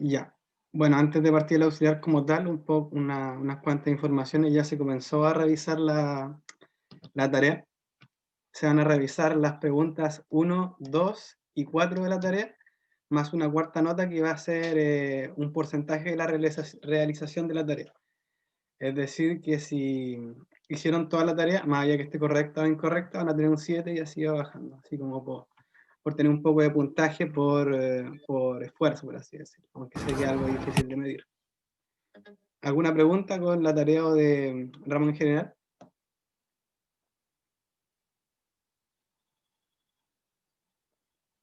Ya. Bueno, antes de partir el auxiliar como tal, unas cuantas informaciones, ya se comenzó a revisar la tarea. Se van a revisar las preguntas 1, 2 y 4 de la tarea, más una cuarta nota que va a ser un porcentaje de la realización de la tarea. Es decir, que si hicieron toda la tarea, más allá que esté correcta o incorrecta, van a tener un 7 y así va bajando, así como por tener un poco de puntaje por esfuerzo, por así decirlo, aunque sé que es algo difícil de medir. ¿Alguna pregunta con la tarea o de ramo en general?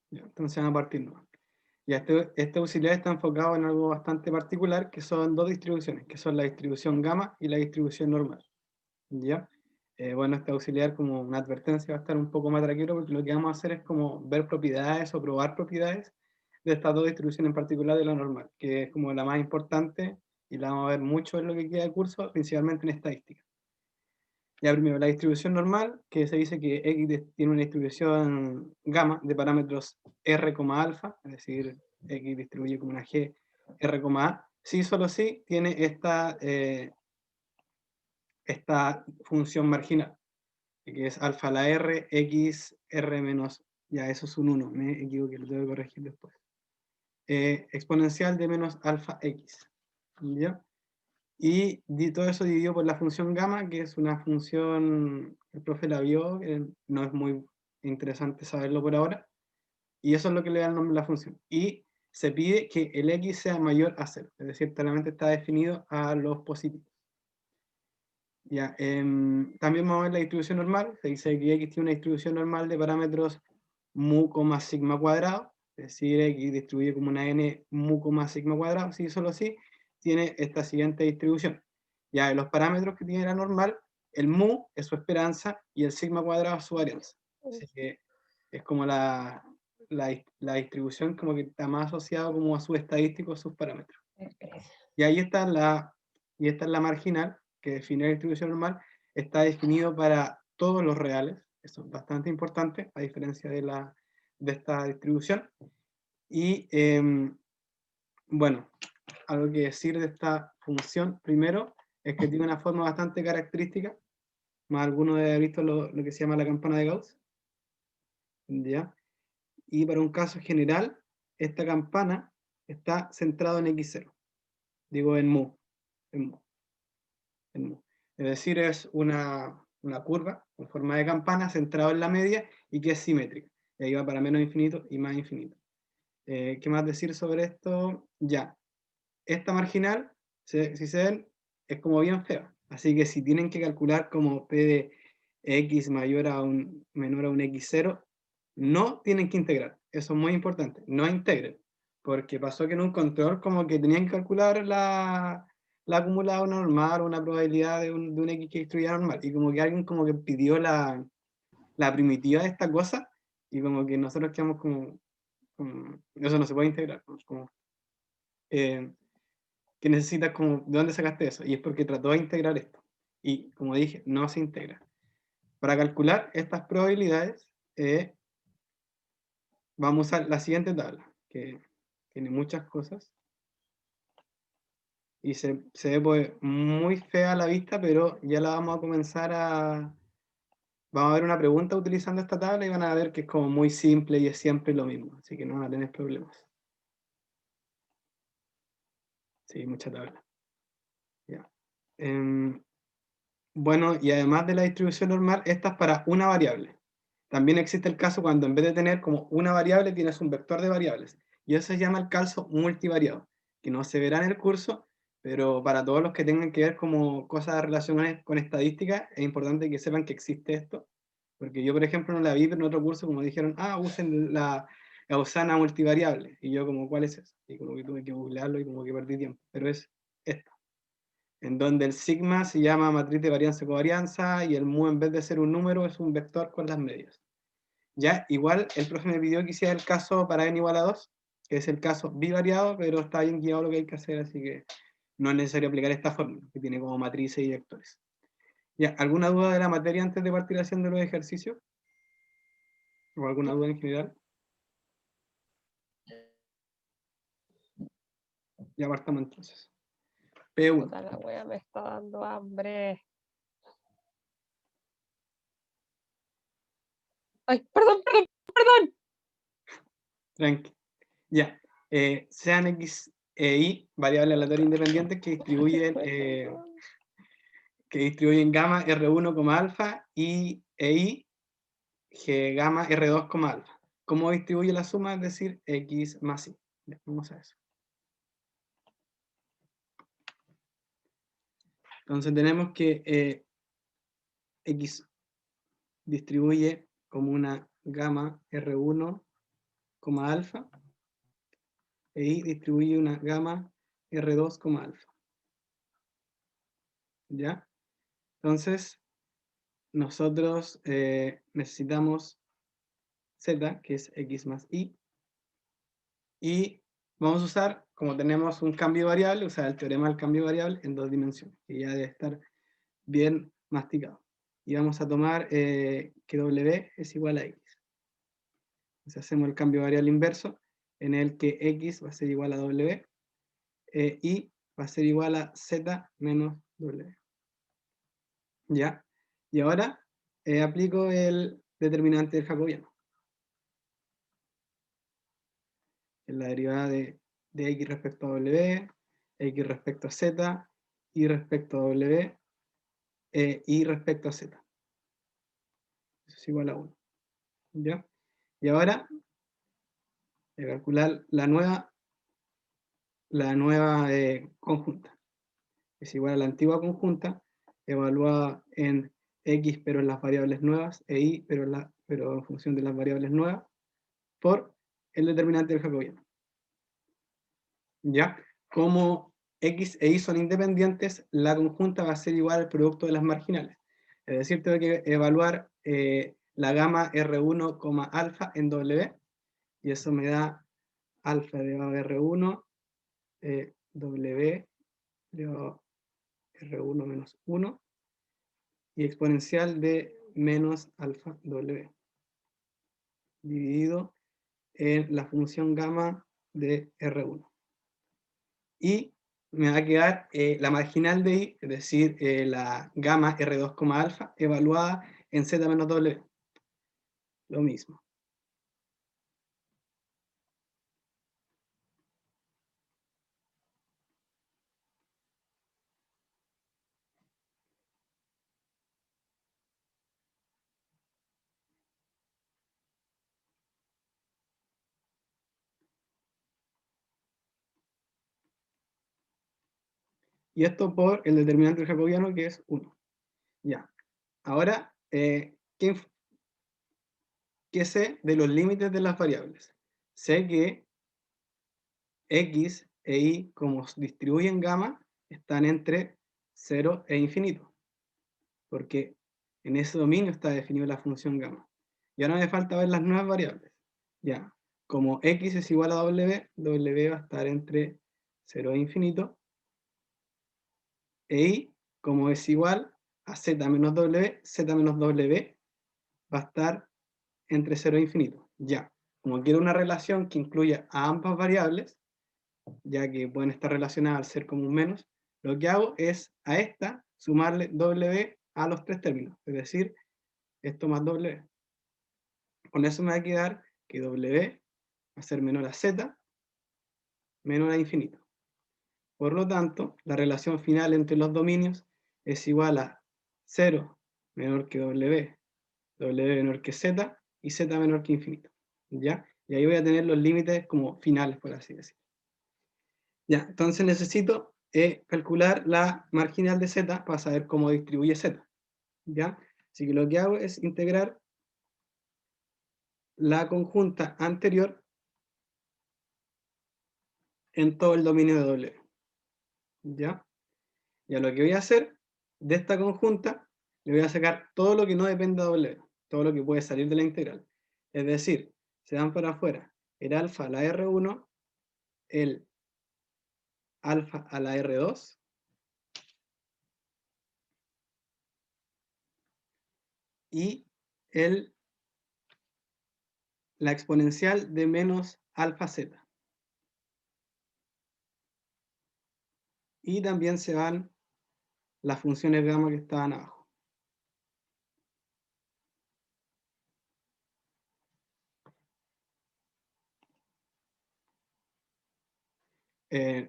Ya, entonces van a partir nomás. Ya, este auxiliar está enfocado en algo bastante particular, que son dos distribuciones, que son la distribución gamma y la distribución normal. ¿Ya? Bueno, este auxiliar, como una advertencia, va a estar un poco más tranquilo, porque lo que vamos a hacer es como ver propiedades o probar propiedades de estas dos distribuciones en particular de la normal, que es como la más importante y la vamos a ver mucho en lo que queda de curso, principalmente en estadística. Ya primero, la distribución normal, que se dice que X tiene una distribución gamma de parámetros R, alfa, es decir, X distribuye como una G, R, A, sí, solo sí, tiene esta función marginal, que es alfa a la R, X, R menos, ya eso es un 1, me equivoqué, lo tengo que corregir después. Exponencial de menos alfa X, ¿ya? Y todo eso dividido por la función gamma, que es una función, el profe la vio, no es muy interesante saberlo por ahora, y eso es lo que le da el nombre a la función. Y se pide que el x sea mayor a 0, es decir, claramente está definido a los positivos. Ya, también vamos a ver la distribución normal, se dice que x tiene una distribución normal de parámetros mu, sigma cuadrado, es decir, x distribuye como una n mu, sigma cuadrado, si solo así, tiene esta siguiente distribución. Ya, de los parámetros que tiene la normal, el mu es su esperanza y el sigma cuadrado es su varianza. Así que es como la distribución como que está más asociada como a sus estadísticos, sus parámetros. Y ahí está y esta es la marginal, que define la distribución normal, está definido para todos los reales, eso es bastante importante, a diferencia de esta distribución. Y bueno, algo que decir de esta función, primero, es que tiene una forma bastante característica, más alguno debe haber visto lo que se llama la campana de Gauss, ¿ya? Y para un caso general, esta campana está centrada en x0, digo en mu. Es decir, es una curva con forma de campana centrada en la media y que es simétrica. Y ahí va para menos infinito y más infinito. ¿Qué más decir sobre esto? Ya, esta marginal, si se ven, es como bien fea. Así que si tienen que calcular como P de x menor a un x0, no tienen que integrar. Eso es muy importante. No integren. Porque pasó que en un control como que tenían que calcular la acumulada normal, una probabilidad de un x que destruía normal. Y como que alguien como que pidió la primitiva de esta cosa y como que nosotros quedamos como eso no se puede integrar. Como, eh, que necesitas como, ¿de dónde sacaste eso? Y es porque trató de integrar esto. Y como dije, no se integra. Para calcular estas probabilidades, vamos a usar la siguiente tabla, que tiene muchas cosas. Y se ve pues, muy fea a la vista, pero ya la vamos a comenzar a... Vamos a ver una pregunta utilizando esta tabla y van a ver que es como muy simple y es siempre lo mismo. Así que no van a tener problemas. Sí, mucha tabla. Ya. Bueno, y además de la distribución normal, esta es para una variable. También existe el caso cuando en vez de tener como una variable, tienes un vector de variables. Y eso se llama el caso multivariado, que no se verá en el curso, pero para todos los que tengan que ver como cosas relacionadas con estadística, es importante que sepan que existe esto. Porque yo, por ejemplo, no la vi, pero en otro curso como dijeron, usen la Gaussiana multivariable. Y yo como, ¿cuál es eso? Y como que tuve que googlearlo y como que perdí tiempo. Pero es esto, en donde el sigma se llama matriz de varianza-covarianza y el mu, en vez de ser un número, es un vector con las medias. Ya, igual el profe me pidió que hiciera el caso para n igual a 2, que es el caso bivariado, pero está bien guiado lo que hay que hacer, así que no es necesario aplicar esta fórmula, que tiene como matrices y vectores. Ya, ¿alguna duda de la materia antes de partir haciendo los ejercicios? ¿O alguna duda en general? Ya partamos entonces. P1. Puta la wea, me está dando hambre. Ay, perdón, perdón. Tranqui. Ya. Sean X e Y variables aleatorias independientes que distribuyen gamma R1, alfa y Y G gamma R2, alfa. ¿Cómo distribuye la suma? Es decir, X más Y. Ya, vamos a eso. Entonces tenemos que X distribuye como una gamma R1, alfa, e Y distribuye una gamma R2, alfa. ¿Ya? Entonces, nosotros necesitamos Z, que es X más Y, y vamos a usar, como tenemos un cambio de variable, usar el teorema del cambio de variable en 2 dimensiones, que ya debe estar bien masticado. Y vamos a tomar que W es igual a X. Entonces hacemos el cambio de variable inverso, en el que X va a ser igual a W, y va a ser igual a Z menos W. ¿Ya? Y ahora aplico el determinante del jacobiano. En la derivada de X respecto a W, X respecto a Z, Y respecto a W, Y respecto a Z. Eso es igual a 1. ¿Ya? Y ahora calcular la nueva conjunta. Es igual a la antigua conjunta, evaluada en X pero en las variables nuevas, e Y pero en función de las variables nuevas, por el determinante del jacobiano. ¿Ya? Como X e Y son independientes, la conjunta va a ser igual al producto de las marginales. Es decir, tengo que evaluar la gamma R1, alfa en W, y eso me da alfa elevado a R1, W elevado a R1 menos 1, y exponencial de menos alfa W, dividido en la función gamma de R1. Y me va a quedar la marginal de Y, es decir, la gamma R2, alfa, evaluada en Z menos W. Lo mismo. Y esto por el determinante del jacobiano, que es 1. Ya. Ahora, ¿qué sé de los límites de las variables? Sé que X e Y, como distribuyen gamma, están entre 0 e infinito, porque en ese dominio está definida la función gamma. Y ahora me falta ver las nuevas variables. Ya, como X es igual a W, W va a estar entre 0 e infinito, e Y, como es igual a Z menos W, Z menos W va a estar entre 0 e infinito. Ya, como quiero una relación que incluya a ambas variables, ya que pueden estar relacionadas al ser como un menos, lo que hago es a esta sumarle W a los tres términos, es decir, esto más W. Con eso me va a quedar que W va a ser menor a Z, menor a infinito. Por lo tanto, la relación final entre los dominios es igual a 0 menor que W, W menor que Z y Z menor que infinito. ¿Ya? Y ahí voy a tener los límites como finales, por así decirlo. Ya, entonces necesito calcular la marginal de Z para saber cómo distribuye Z. ¿Ya? Así que lo que hago es integrar la conjunta anterior en todo el dominio de W. ¿Ya? Ya lo que voy a hacer de esta conjunta, le voy a sacar todo lo que no dependa de W, todo lo que puede salir de la integral. Es decir, se dan para afuera el alfa a la R1, el alfa a la R2, y la exponencial de menos alfa Z. y también se van las funciones gamma que estaban abajo.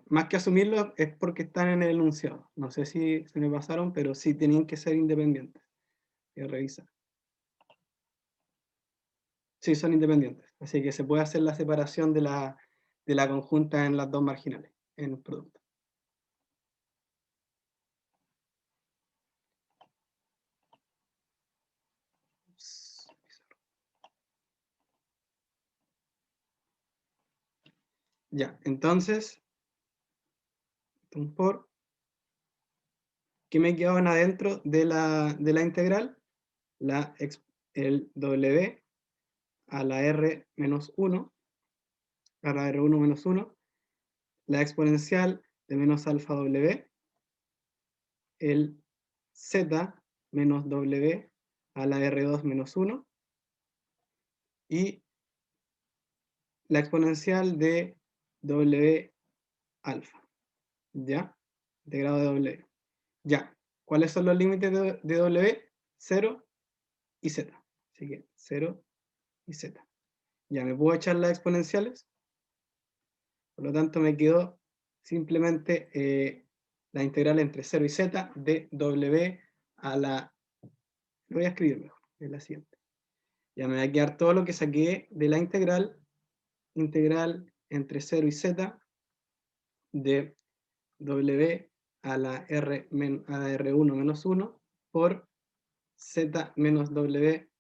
Más que asumirlo es porque están en el enunciado. No sé si se me pasaron, pero sí tenían que ser independientes. Voy a revisar. Sí, son independientes. Así que se puede hacer la separación de la conjunta en las dos marginales, en el producto. Ya, entonces, por ¿qué me quedaban adentro de la integral? El W a la R menos 1, a la R1 menos 1, la exponencial de menos alfa W, el Z menos W a la R2 menos 1, y la exponencial de W alfa, ¿ya? Integrado de W. Ya. ¿Cuáles son los límites de W? 0 y Z. Así que 0 y Z. Ya, ¿me puedo echar las exponenciales? Por lo tanto, me quedó simplemente la integral entre 0 y Z de W a la... Lo voy a escribir mejor, es la siguiente. Ya me va a quedar todo lo que saqué de la integral entre 0 y Z de W a la R1 menos 1 por Z menos W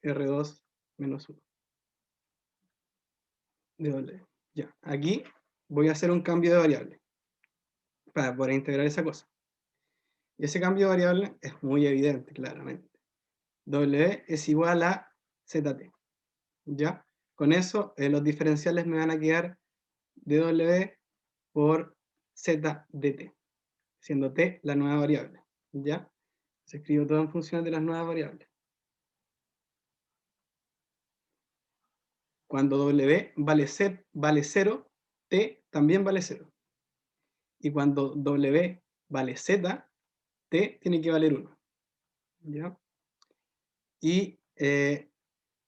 R2 menos 1 de W. Ya, aquí voy a hacer un cambio de variable para poder integrar esa cosa. Y ese cambio de variable es muy evidente, claramente. W es igual a ZT. ¿Ya? Con eso, los diferenciales me van a quedar dw por z de t, siendo t la nueva variable. ¿Ya? Se escribe todo en función de las nuevas variables. Cuando w vale 0, t también vale 0. Y cuando w vale z, t tiene que valer 1. ¿Ya? Y ¿qué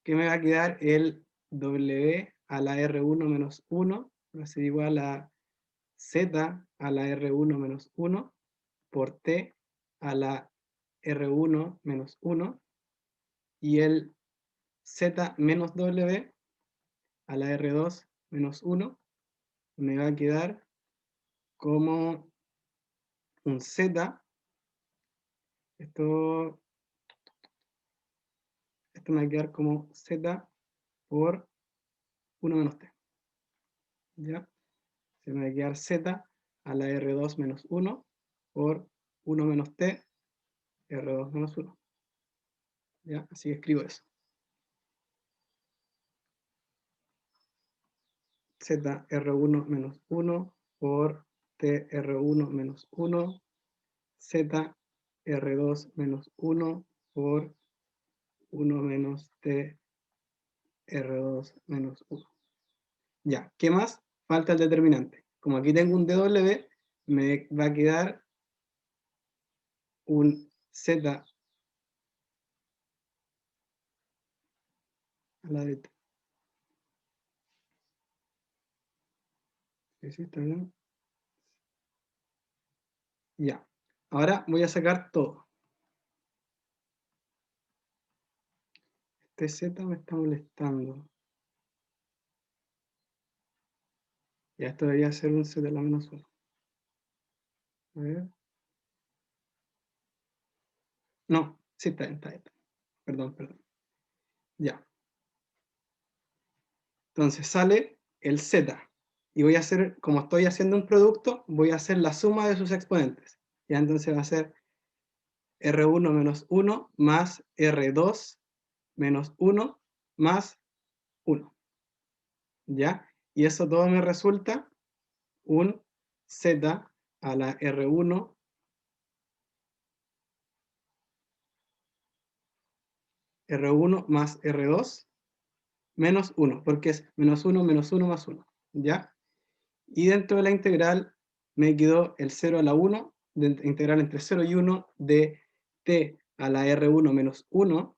me va a quedar? El w a la r1 menos 1 va a ser igual a z a la r1 menos 1 por t a la r1 menos 1, y el z menos w a la r2 menos 1 me va a quedar como un z, esto me va a quedar como z por 1 menos t. ¿Ya? Se me va a quedar z a la r2 menos 1 por 1 menos t R2 menos 1. ¿Ya? Así que escribo eso. Z R1 menos 1 por T R1 menos 1, Z R2 menos 1 por 1 menos T R2 menos 1. Ya, ¿qué más? Falta el determinante. Como aquí tengo un DW, me va a quedar un Z a la derecha. ¿Sí está bien? Ya. Ahora voy a sacar todo. Este Z me está molestando. Ya, esto debería ser un Z a la menos 1. A ver. No, sí está bien, está bien. Perdón. Ya. Entonces sale el Z. Y voy a hacer, como estoy haciendo un producto, voy a hacer la suma de sus exponentes. Ya, entonces va a ser R1 menos 1 más R2 menos 1 más 1. ¿Ya? Y eso todo me resulta un Z a la R1 más R2 menos 1, porque es menos 1 más 1. ¿Ya? Y dentro de la integral me quedó el 0 a la 1, de integral entre 0 y 1 de t a la R1 menos 1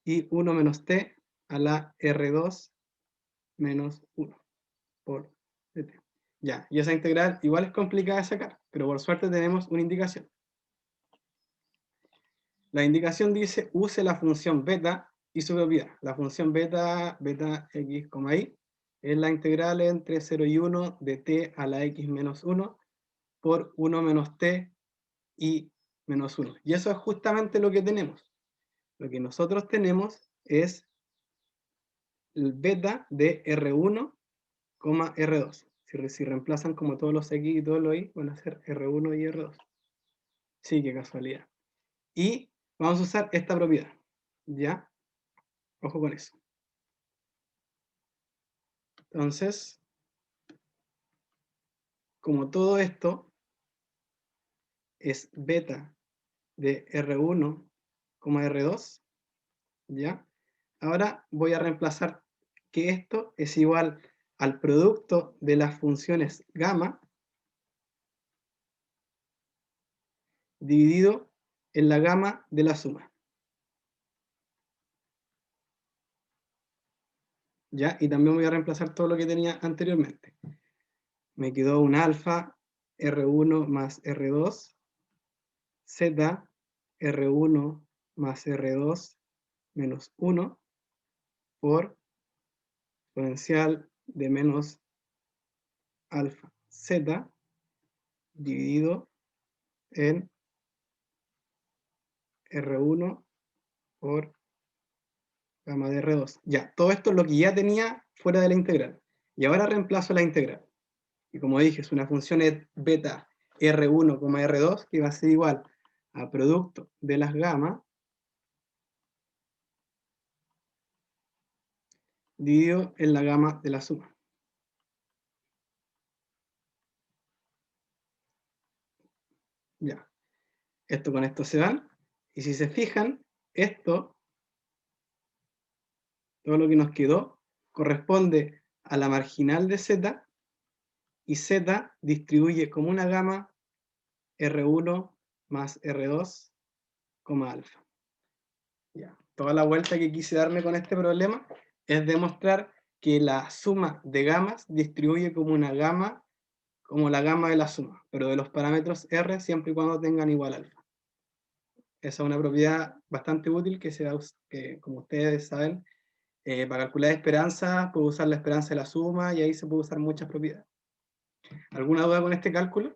y 1 menos t a la R2 menos 1 por dt. Ya, y esa integral igual es complicada de sacar, pero por suerte tenemos una indicación. La indicación dice, use la función beta y su propiedad. La función beta x, y, es la integral entre 0 y 1 de t a la x menos 1 por 1 menos t y menos 1. Y eso es justamente lo que tenemos. Lo que nosotros tenemos es el beta de R1, R2. Si reemplazan como todos los X y todos los Y, van a ser R1 y R2. Sí, qué casualidad. Y vamos a usar esta propiedad. ¿Ya? Ojo con eso. Entonces, como todo esto es beta de R1, R2, ¿ya? Ahora voy a reemplazar que esto es igual al producto de las funciones gamma dividido en la gama de la suma. ¿Ya? Y también voy a reemplazar todo lo que tenía anteriormente. Me quedó un alfa R1 más R2, Z R1 más R2 menos 1 por exponencial de menos alfa Z dividido en R1 por gamma de R2. Ya, todo esto es lo que ya tenía fuera de la integral. Y ahora reemplazo la integral. Y como dije, es una función beta R1, R2, que va a ser igual a producto de las gamas dividido en la gama de la suma. Ya. Esto con esto se van. Y si se fijan, esto, todo lo que nos quedó, corresponde a la marginal de Z, y Z distribuye como una gama R1 más R2, alfa. Ya. Toda la vuelta que quise darme con este problema es demostrar que la suma de gamas distribuye como una gama, como la gama de la suma, pero de los parámetros R siempre y cuando tengan igual alfa. Esa es una propiedad bastante útil que, que como ustedes saben, para calcular esperanza, puedo usar la esperanza de la suma y ahí se puede usar muchas propiedades. ¿Alguna duda con este cálculo?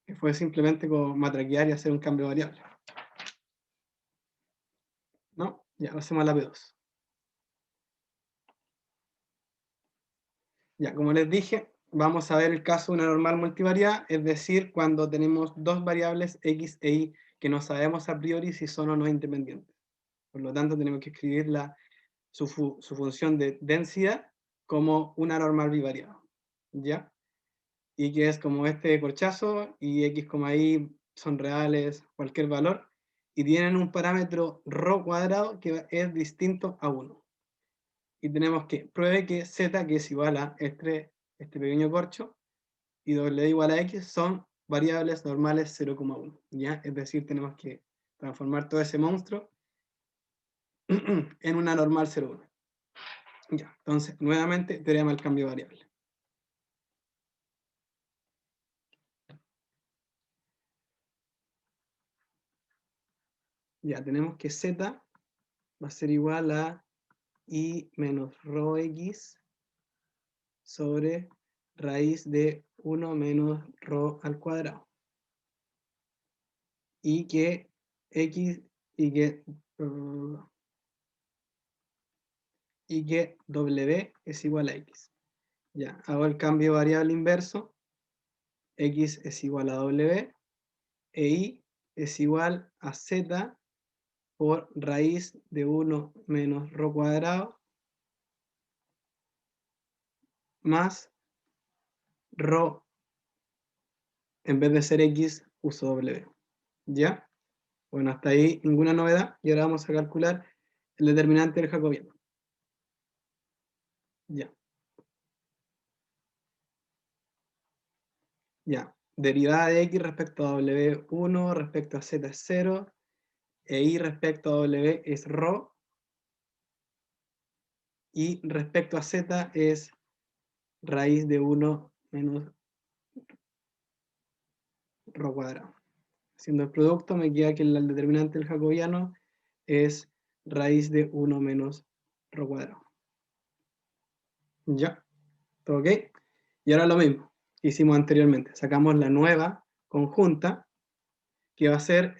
Que fue simplemente como matraquear y hacer un cambio de variable. ¿No? Ya, pasemos a la P2. Ya, como les dije, vamos a ver el caso de una normal multivariada, es decir, cuando tenemos dos variables x e y que no sabemos a priori si son o no independientes. Por lo tanto, tenemos que escribir su función de densidad como una normal bivariada. ¿Ya? Y que es como este corchazo, y x, y son reales, cualquier valor, y tienen un parámetro ρ cuadrado que es distinto a 1. Y tenemos que pruebe que z, que es igual a este pequeño corcho, y w igual a x son variables normales 0,1. ¿Ya? Es decir, tenemos que transformar todo ese monstruo en una normal 0,1. Ya, entonces, nuevamente, teorema del cambio de variable. Ya, tenemos que z va a ser igual a y menos ρx sobre raíz de 1 menos ρ al cuadrado. Y que x y que w es igual a x. Ya, hago el cambio de variable inverso. X es igual a w e y es igual a z por raíz de 1 menos ρ cuadrado más ρ, en vez de ser x, uso w. ¿Ya? Bueno, hasta ahí ninguna novedad. Y ahora vamos a calcular el determinante del jacobiano. Ya. Ya, derivada de x respecto a w 1, respecto a z es 0, e y respecto a w es ρ, y respecto a z es raíz de 1 menos ρ cuadrado. Haciendo el producto me queda que el determinante del jacobiano es raíz de 1 menos ρ cuadrado. Ya, ¿todo ok? Y ahora lo mismo que hicimos anteriormente. Sacamos la nueva conjunta, que va a ser,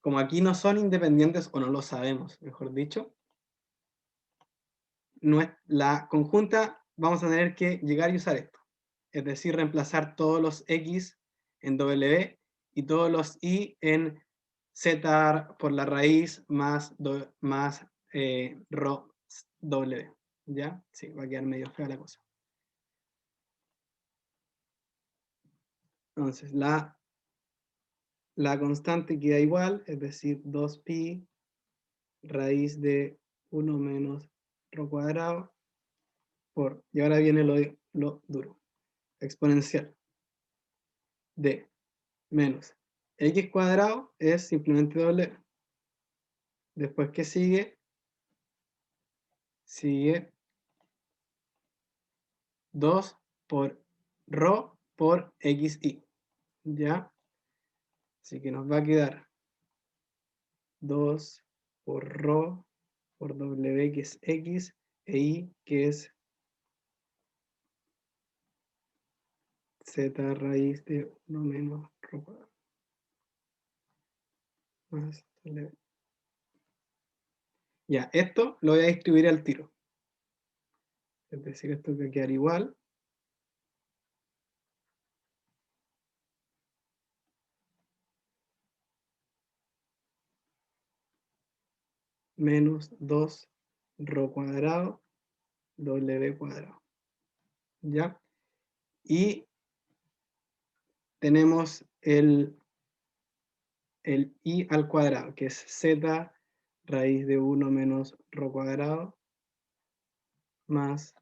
como aquí no son independientes, o no lo sabemos, mejor dicho, la conjunta vamos a tener que llegar y usar esto. Es decir, reemplazar todos los x en w y todos los y en z por la raíz más rho w. ¿Ya? Sí, va a quedar medio fea la cosa. Entonces, la constante queda igual, es decir, 2pi raíz de 1 menos rho cuadrado por, y ahora viene lo duro, exponencial de menos x cuadrado es simplemente w. Después, ¿qué sigue? Sigue 2 por rho por xy. ¿Ya? Así que nos va a quedar 2 por rho por w, que es x, e y, que es z raíz de 1 menos rho cuadrado. Más w. Ya, esto lo voy a distribuir al tiro. Es decir, esto va a quedar igual. Menos 2 rho cuadrado w cuadrado. ¿Ya? Y tenemos el y al cuadrado, que es z raíz de 1 menos rho cuadrado más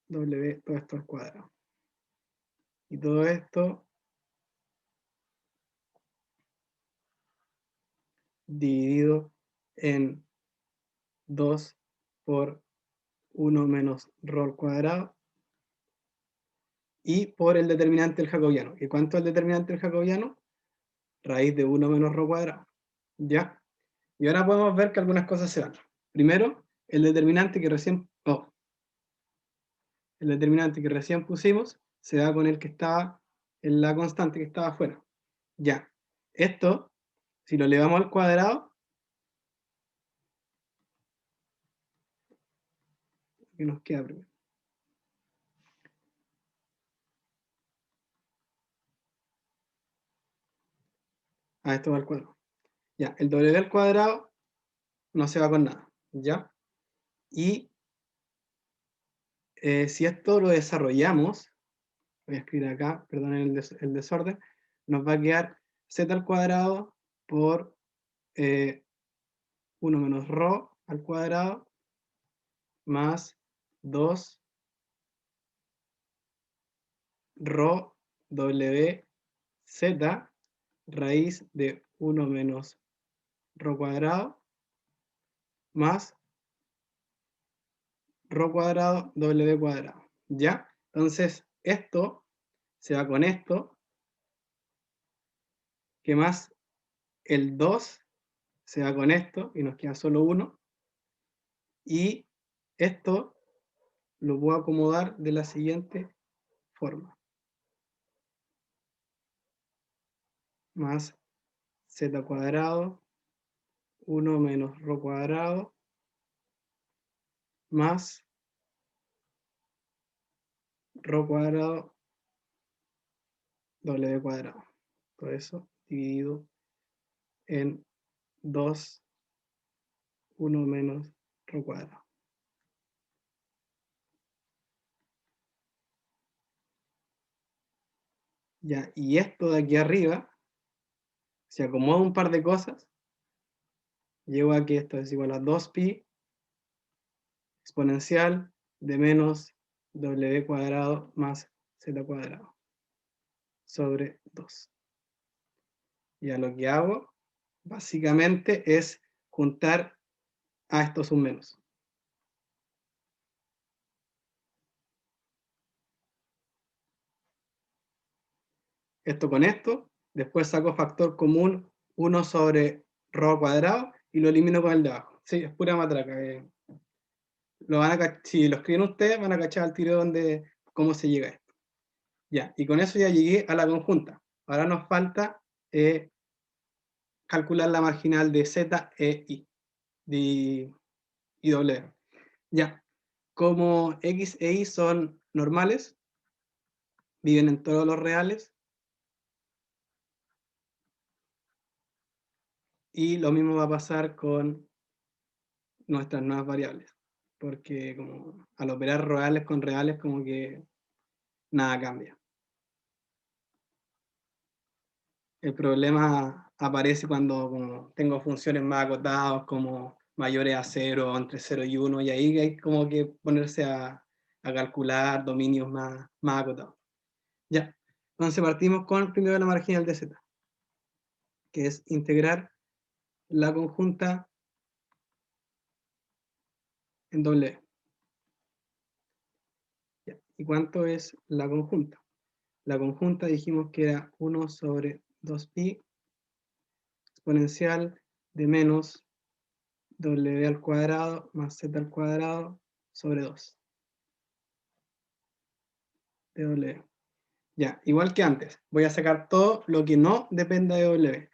w, todo esto al cuadrado. Y todo esto dividido en 2 por 1 menos rho al cuadrado y por el determinante del jacobiano. ¿Y cuánto es el determinante del jacobiano? Raíz de 1 menos rho cuadrado. ¿Ya? Y ahora podemos ver que algunas cosas se dan. Primero, el determinante que recién pusimos se da con el que estaba en la constante que estaba afuera. Ya. Esto, si lo elevamos al cuadrado, ¿qué nos queda primero? Esto va al cuadrado. Ya, el w al cuadrado no se va con nada. ¿Ya? Y si esto lo desarrollamos, voy a escribir acá, perdonen el desorden, nos va a quedar z al cuadrado por 1 menos rho al cuadrado más 2 rho w z raíz de 1 menos rho cuadrado más rho cuadrado w cuadrado. ¿Ya? Entonces, esto se va con esto, que más el 2 se va con esto, y nos queda solo 1. Y esto lo puedo acomodar de la siguiente forma. Más z cuadrado, 1 menos rho cuadrado, más rho cuadrado w cuadrado. Todo eso dividido en 2, 1 menos rho cuadrado. Ya, y esto de aquí arriba, si acomodo un par de cosas, llego a que esto es igual a 2pi exponencial de menos w cuadrado más z cuadrado sobre 2. Ya lo que hago, básicamente, es juntar a estos un menos. Esto con esto, después saco factor común 1 sobre ρ al cuadrado y lo elimino con el de abajo. Sí, es pura matraca. Si lo escriben ustedes, van a cachar al tiro cómo se llega a esto. Ya, y con eso ya llegué a la conjunta. Ahora nos falta calcular la marginal de z, e, y w. Ya, como x e y son normales, viven en todos los reales, y lo mismo va a pasar con nuestras nuevas variables, porque como al operar reales con reales, como que nada cambia. El problema aparece cuando como, tengo funciones más acotadas, como mayores a 0, entre 0 y 1, y ahí hay como que ponerse a calcular dominios más acotados. Ya, entonces partimos con primero la marginal de z, que es integrar la conjunta en doble. Ya. ¿Y cuánto es la conjunta? La conjunta dijimos que era 1 sobre 2pi exponencial de menos w al cuadrado más z al cuadrado sobre 2 de w. Ya, igual que antes, voy a sacar todo lo que no dependa de w.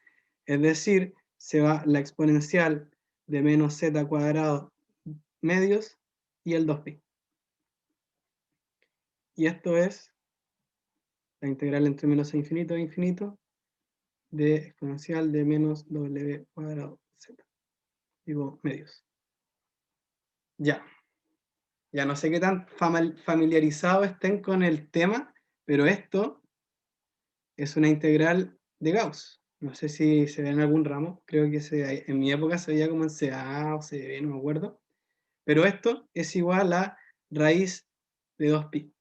Es decir, se va la exponencial de menos z cuadrado medios y el 2pi. Y esto es la integral entre menos e infinito de exponencial de menos w cuadrado z. Digo, medios. Ya. Ya no sé qué tan familiarizados estén con el tema, pero esto es una integral de Gauss. No sé si se ve en algún ramo, creo que en mi época se veía como en CA o CB, no me acuerdo. Pero esto es igual a raíz de 2pi.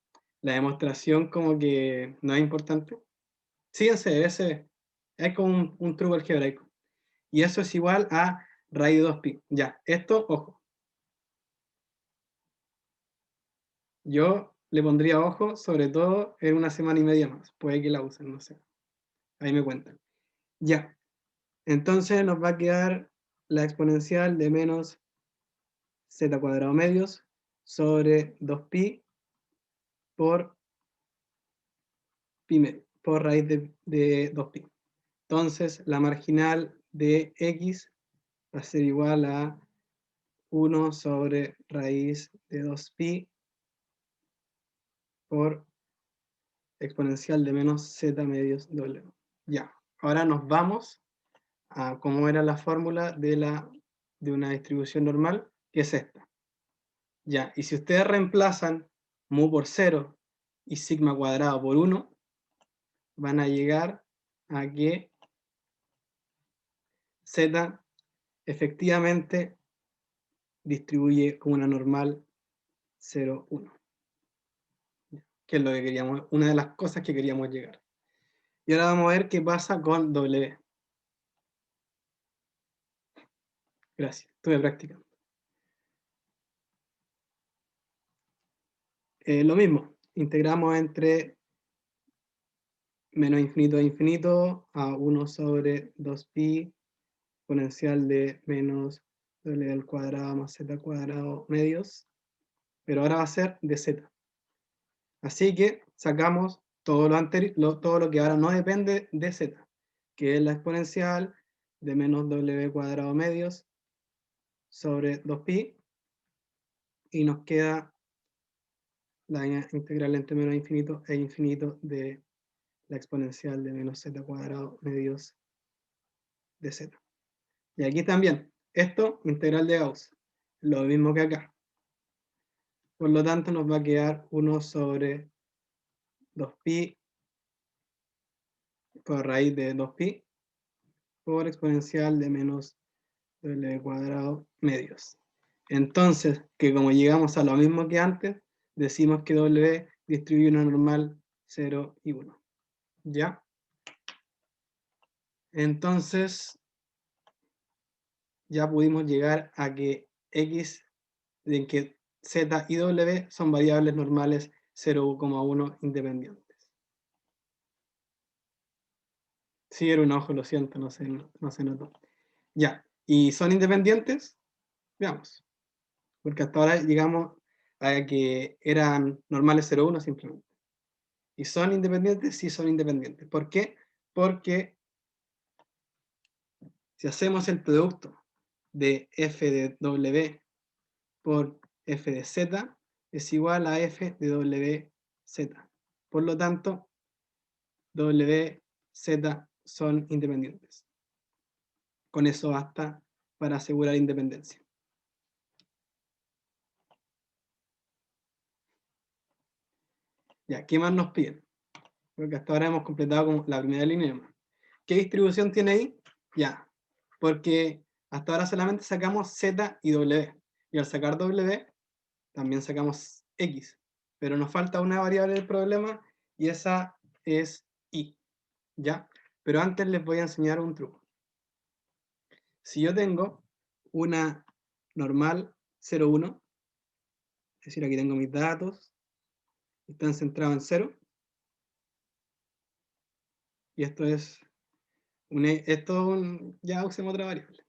La demostración como que no es importante. Sí, en CB se ve. Es como un truco algebraico. Y eso es igual a raíz de 2pi. Ya, esto, ojo. Yo le pondría ojo, sobre todo en una semana y media más. Puede que la usen, no sé. Ahí me cuentan. Ya. Entonces nos va a quedar la exponencial de menos z cuadrado medios sobre 2pi por pi medio, por raíz de 2pi. Entonces la marginal de x va a ser igual a 1 sobre raíz de 2pi por exponencial de menos z medios w. Ya, ahora nos vamos a cómo era la fórmula de una distribución normal, que es esta. Ya, y si ustedes reemplazan mu por 0 y sigma cuadrado por 1, van a llegar a que z efectivamente distribuye como una normal 0, 1. Que es lo que queríamos, una de las cosas que queríamos llegar. Y ahora vamos a ver qué pasa con W. Gracias, estuve practicando. Lo mismo, integramos entre menos infinito a infinito a 1 sobre 2pi exponencial de menos w al cuadrado más z cuadrado medios, pero ahora va a ser de z. Así que sacamos todo lo anterior, todo lo que ahora no depende de z, que es la exponencial de menos w cuadrado medios sobre 2pi, y nos queda la integral entre menos infinito e infinito de la exponencial de menos z cuadrado medios de z. Y aquí también, esto, integral de Gauss, lo mismo que acá. Por lo tanto, nos va a quedar 1 sobre 2pi por raíz de 2pi por exponencial de menos w cuadrado medios. Entonces, que como llegamos a lo mismo que antes, decimos que w distribuye una normal 0 y 1. ¿Ya? Entonces, ya pudimos llegar a que x, en que z y w son variables normales 0,1 independientes. Sí, era un ojo, lo siento, no se notó. Ya, ¿y son independientes? Veamos. Porque hasta ahora llegamos a que eran normales 0,1 simplemente. ¿Y son independientes? Sí, son independientes. ¿Por qué? Porque si hacemos el producto de f de w por f de z, es igual a f de wz. Por lo tanto, w, z son independientes. Con eso basta para asegurar independencia. Ya, ¿qué más nos piden? Porque hasta ahora hemos completado como la primera línea. ¿Qué distribución tiene ahí? Ya, porque hasta ahora solamente sacamos z y w. Y al sacar w, también sacamos x. Pero nos falta una variable del problema y esa es y. ¿Ya? Pero antes les voy a enseñar un truco. Si yo tengo una normal 0,1, es decir, aquí tengo mis datos, están centrados en 0, y esto es ya usemos otra variable.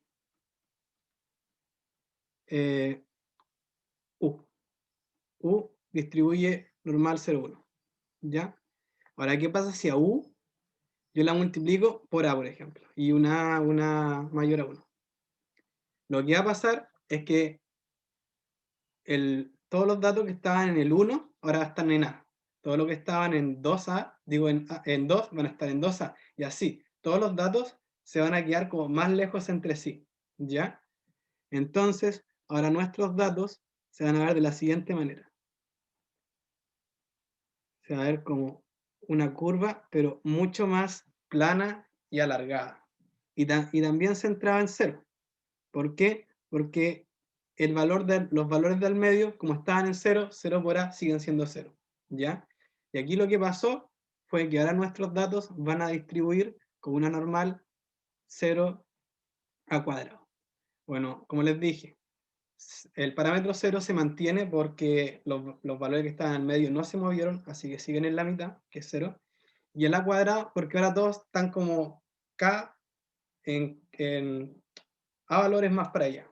U. U distribuye normal 0,1. ¿Ya? Ahora, ¿qué pasa si a U yo la multiplico por A, por ejemplo? Y una mayor a 1. Lo que va a pasar es que todos los datos que estaban en el 1 ahora están en A. Todo lo que estaban en 2A, digo en 2, van a estar en 2A. Y así, todos los datos se van a quedar como más lejos entre sí. ¿Ya? Entonces, ahora nuestros datos se van a ver de la siguiente manera. Se va a ver como una curva, pero mucho más plana y alargada. Y también centrada en 0. ¿Por qué? Porque los valores del medio, como estaban en 0, 0 por A siguen siendo 0. ¿Ya? Y aquí lo que pasó fue que ahora nuestros datos van a distribuir con una normal 0 a cuadrado. Bueno, como les dije, el parámetro 0 se mantiene porque los valores que estaban en medio no se movieron, así que siguen en la mitad, que es 0. Y el a cuadrado, porque ahora todos están como k en a valores más para allá,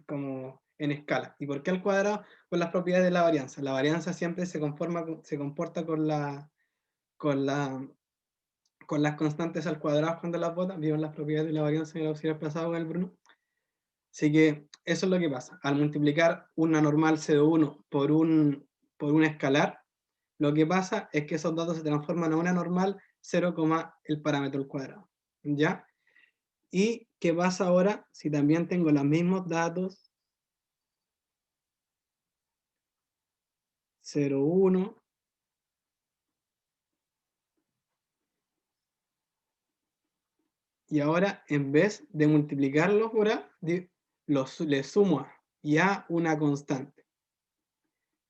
como en escala. ¿Y por qué al cuadrado? Con las propiedades de la varianza. La varianza siempre se comporta con las constantes al cuadrado cuando las botas. Vieron las propiedades de la varianza en el auxiliar pasado con el Bruno. Así que eso es lo que pasa. Al multiplicar una normal 0,1 por un escalar, lo que pasa es que esos datos se transforman a una normal 0, el parámetro al cuadrado. ¿Ya? ¿Y qué pasa ahora si también tengo los mismos datos 0,1 y ahora en vez de multiplicarlos por A, le sumo A y A una constante?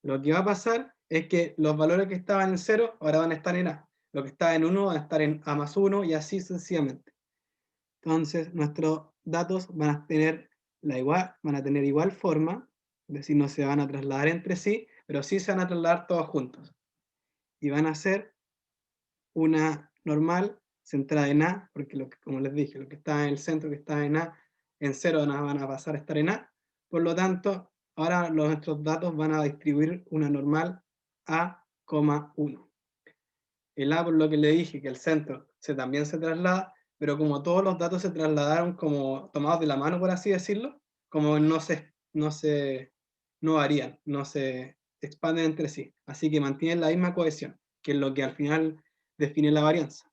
Lo que va a pasar es que los valores que estaban en 0 ahora van a estar en A. Lo que estaba en 1 van a estar en A más 1 y así sucesivamente. Entonces nuestros datos van a tener igual forma, es decir, no se van a trasladar entre sí, pero sí se van a trasladar todos juntos. Y van a ser una normal centrada en A, porque como les dije, lo que está en el centro, que está en A, en 0 van a pasar a estar en A. Por lo tanto, ahora nuestros datos van a distribuir una normal A, 1. El A, por lo que le dije, que el centro también se traslada, pero como todos los datos se trasladaron como tomados de la mano, por así decirlo, como no varían, no se expanden entre sí. Así que mantienen la misma cohesión, que es lo que al final define la varianza.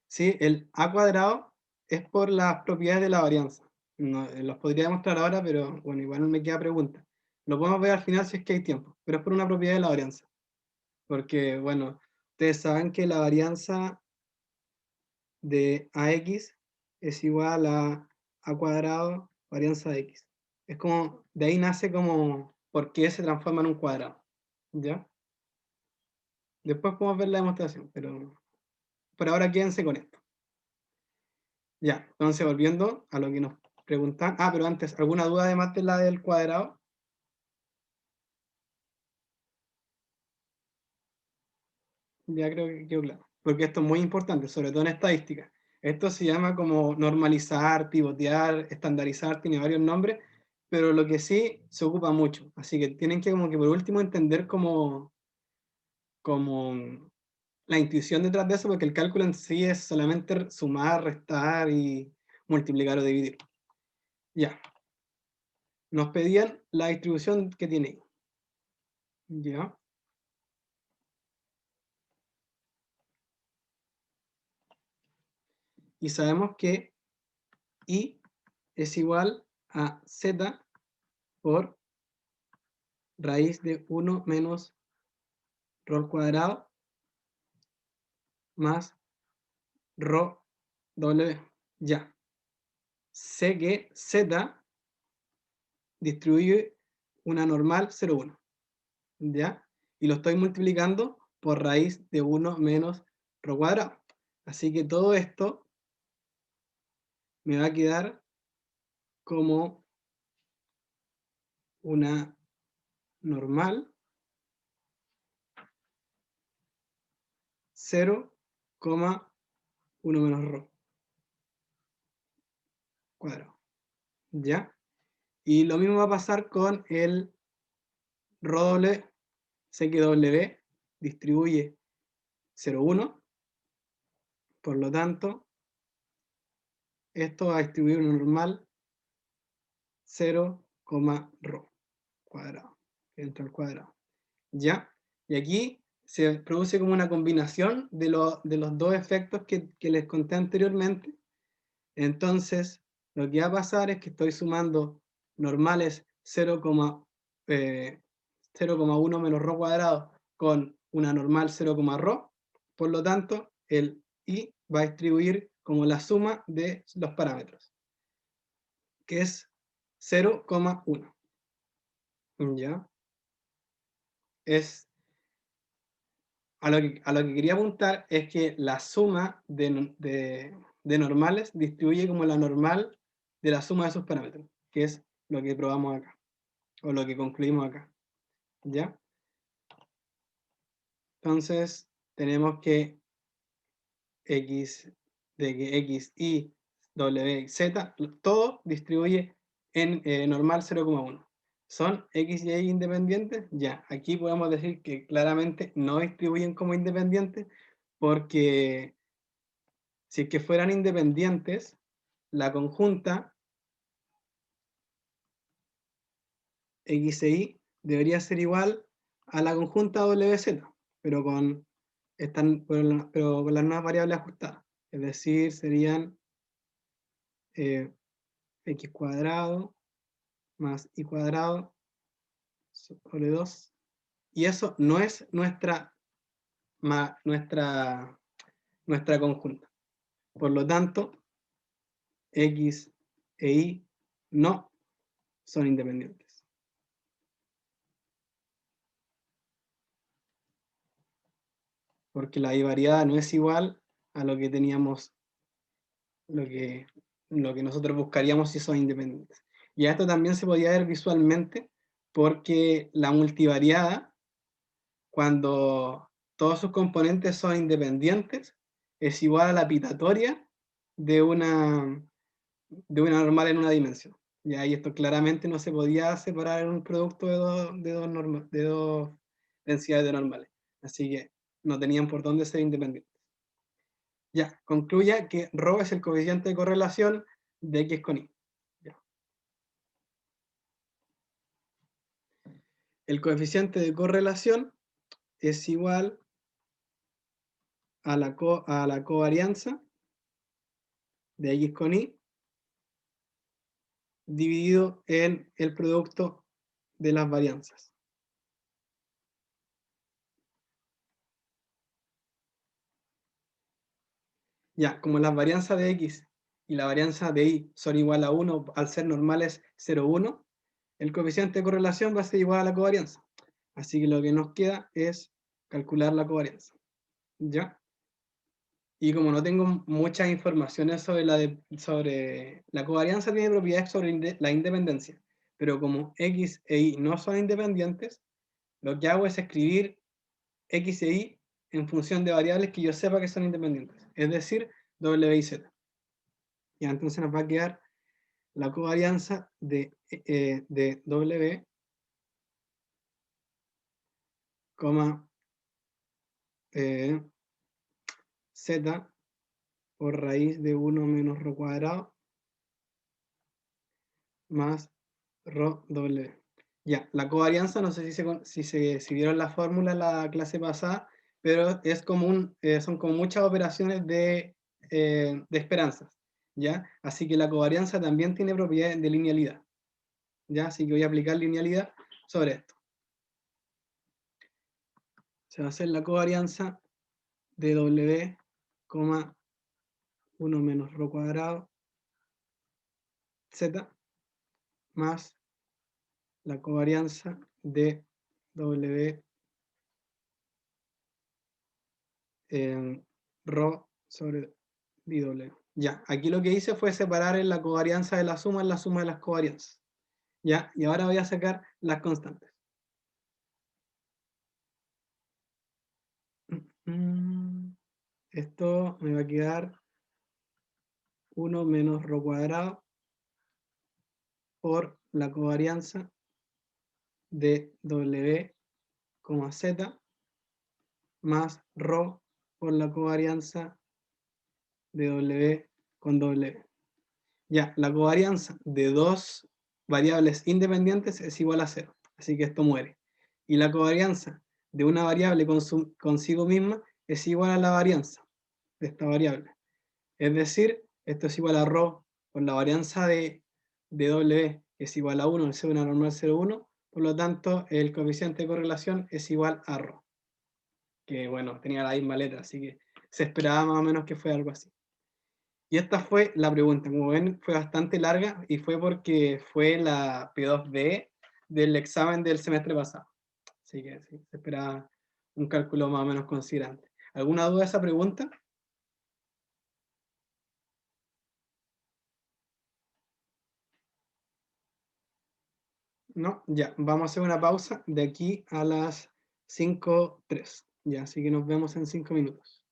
¿Sí? El a cuadrado es por las propiedades de la varianza. No, los podría demostrar ahora, pero bueno, igual me queda pregunta. Lo podemos ver al final si es que hay tiempo, pero es por una propiedad de la varianza. Porque, bueno, ustedes saben que la varianza de ax es igual a cuadrado varianza de x. Es como, de ahí nace como porque se transforma en un cuadrado, ¿ya? Después podemos ver la demostración, pero por ahora quédense con esto. Ya, entonces volviendo a lo que nos preguntan. Ah, pero antes, ¿alguna duda además de la del cuadrado? Ya creo que quedó claro. Porque esto es muy importante, sobre todo en estadística. Esto se llama como normalizar, pivotear, estandarizar, tiene varios nombres, pero lo que sí se ocupa mucho. Así que tienen que como que por último entender como la intuición detrás de eso, porque el cálculo en sí es solamente sumar, restar y multiplicar o dividir. Ya. Nos pedían la distribución que tiene I. Ya. Y sabemos que I es igual a Z por raíz de 1 menos ρ al cuadrado más ρ W. Ya. Sé que Z distribuye una normal 0,1. ¿Ya? Y lo estoy multiplicando por raíz de 1 menos ρ cuadrado. Así que todo esto me va a quedar como una normal 0,1 menos ρ cuadrado. ¿Ya? Y lo mismo va a pasar con el ρ W. Sé que W distribuye 0,1. Por lo tanto, esto va a distribuir una normal 0, ρ cuadrado. Dentro del cuadrado. ¿Ya? Y aquí se produce como una combinación de los dos efectos que les conté anteriormente. Entonces, lo que va a pasar es que estoy sumando normales 0,1 menos ρ cuadrado con una normal 0, ρ. Por lo tanto, el I va a distribuir como la suma de los parámetros, que es 0,1. ¿Ya? Es a lo que quería apuntar es que la suma de normales distribuye como la normal de la suma de sus parámetros, que es lo que probamos acá, o lo que concluimos acá. ¿Ya? Entonces, tenemos que de que x, y, w, z, todo distribuye en normal 0,1. ¿Son x y y independientes? Ya, aquí podemos decir que claramente no distribuyen como independientes, porque si es que fueran independientes, la conjunta x e y debería ser igual a la conjunta wz, pero pero con las nuevas variables ajustadas. Es decir, serían x cuadrado más y cuadrado sobre 2. Y eso no es nuestra conjunta. Por lo tanto, x e y no son independientes. Porque la bivariada no es igual a lo que teníamos, lo que nosotros buscaríamos si son independientes. Y esto también se podía ver visualmente, porque la multivariada, cuando todos sus componentes son independientes, es igual a la pitatoria de una normal en una dimensión. Y ahí esto claramente no se podía separar en un producto de dos densidades de normales. Así que no tenían por dónde ser independientes. Ya, concluya que ρ es el coeficiente de correlación de X con Y. Ya. El coeficiente de correlación es igual a la covarianza de X con Y dividido en el producto de las varianzas. Ya, como las varianzas de X y la varianza de Y son igual a 1 al ser normales 0,1, el coeficiente de correlación va a ser igual a la covarianza. Así que lo que nos queda es calcular la covarianza. ¿Ya? Y como no tengo muchas informaciones sobre la covarianza, tiene propiedades sobre la independencia. Pero como X e Y no son independientes, lo que hago es escribir X e Y en función de variables que yo sepa que son independientes. Es decir, W y Z. Y entonces nos va a quedar la covarianza de W, Z por raíz de 1 menos rho cuadrado más rho W. Ya, la covarianza, no sé si vieron la fórmula en la clase pasada, pero es como son como muchas operaciones de esperanzas, ¿ya? Así que la covarianza también tiene propiedades de linealidad, ¿ya? Así que voy a aplicar linealidad sobre esto. Se va a hacer la covarianza de W, 1 menos rho cuadrado Z más la covarianza de W en rho sobre dw. Ya, aquí lo que hice fue separar en la covarianza de la suma en la suma de las covarianzas. Ya, y ahora voy a sacar las constantes. Esto me va a quedar 1 menos rho cuadrado por la covarianza de W, Z más rho por la covarianza de W con W. Ya, la covarianza de dos variables independientes es igual a 0, así que esto muere. Y la covarianza de una variable consigo misma es igual a la varianza de esta variable. Es decir, esto es igual a ρ por la varianza de W, que es igual a 1, el C1 normal 0,1, por lo tanto el coeficiente de correlación es igual a ρ. Que bueno, tenía la misma letra, así que se esperaba más o menos que fuera algo así. Y esta fue la pregunta, como ven fue bastante larga y fue porque fue la P2B del examen del semestre pasado. Así que sí, se esperaba un cálculo más o menos considerable. ¿Alguna duda de esa pregunta? No, ya, vamos a hacer una pausa de aquí a las 5:03. Ya, así que nos vemos en 5 minutos.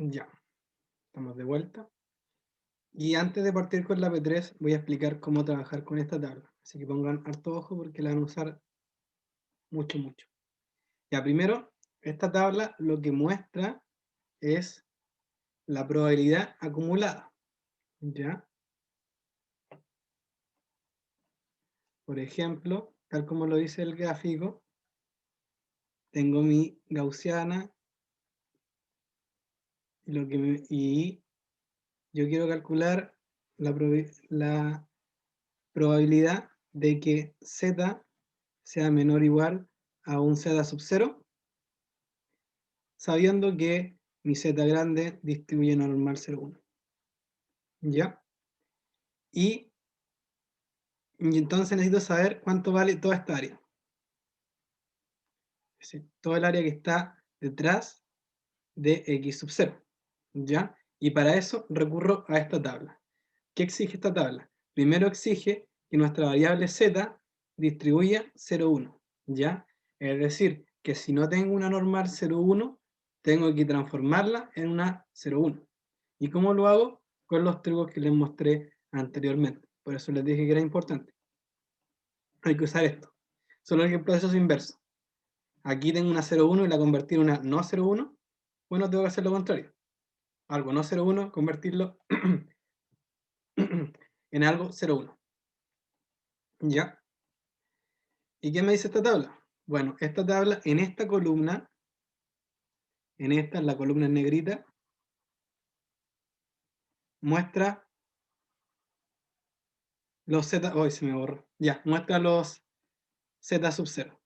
Ya, estamos de vuelta. Y antes de partir con la P3, voy a explicar cómo trabajar con esta tabla. Así que pongan harto ojo porque la van a usar mucho, mucho. Ya, primero, esta tabla lo que muestra es la probabilidad acumulada. ¿Ya? Por ejemplo, tal como lo dice el gráfico, tengo mi gaussiana y yo quiero calcular la probabilidad de que z sea menor o igual a un z sub 0, sabiendo que mi z grande distribuye normal 0,1. ¿Ya? Y entonces necesito saber cuánto vale toda esta área. Es decir, todo el área que está detrás de x sub 0. ¿Ya? Y para eso recurro a esta tabla. ¿Qué exige esta tabla? Primero exige que nuestra variable z distribuya 0,1. ¿Ya? Es decir, que si no tengo una normal 0,1, tengo que transformarla en una 0,1. ¿Y cómo lo hago? Con los trucos que les mostré anteriormente. Por eso les dije que era importante. Hay que usar esto. Solo que el proceso es inverso. Aquí tengo una 0,1 y la convertí en una no 0,1. Bueno, tengo que hacer lo contrario. Algo no 0,1, convertirlo en algo 0,1. ¿Ya? ¿Y qué me dice esta tabla? Bueno, esta tabla, en esta columna, en la columna en negrita, muestra los z, hoy se me borró, ya, muestra los z sub 0,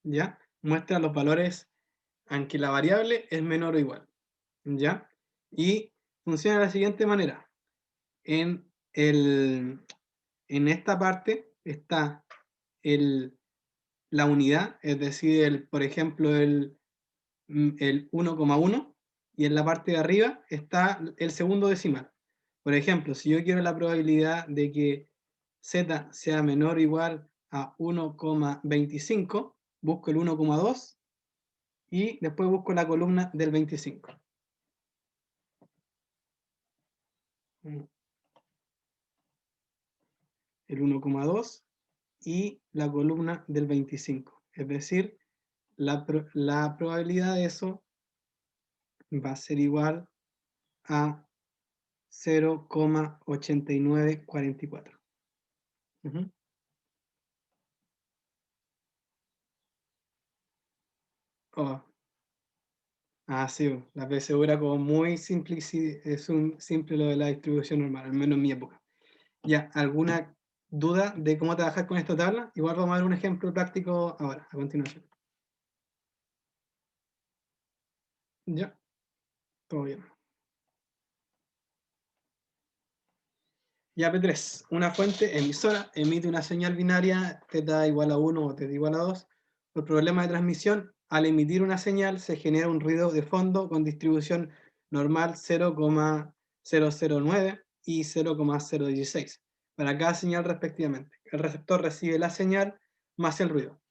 ¿ya? Muestra los valores, aunque la variable es menor o igual, ¿ya? Y funciona de la siguiente manera. En esta parte está la unidad, es decir, por ejemplo, el 1,1, y en la parte de arriba está el segundo decimal. Por ejemplo, si yo quiero la probabilidad de que z sea menor o igual a 1,25, busco el 1,2 y después busco la columna del 25. El 1,2 y la columna del 25. Es decir, la probabilidad de eso va a ser igual a 0,8944. Oh, sí, la PSU era como muy simple, es un simple lo de la distribución normal, al menos en mi época. Ya, ¿alguna duda de cómo trabajar con esta tabla? Igual vamos a ver un ejemplo práctico ahora, a continuación. Ya, todo bien. Ya, P3, una fuente emisora emite una señal binaria θ igual a 1 o θ igual a 2. Por problema de transmisión, al emitir una señal se genera un ruido de fondo con distribución normal 0,009 y 0,016 para cada señal respectivamente. El receptor recibe la señal más el ruido.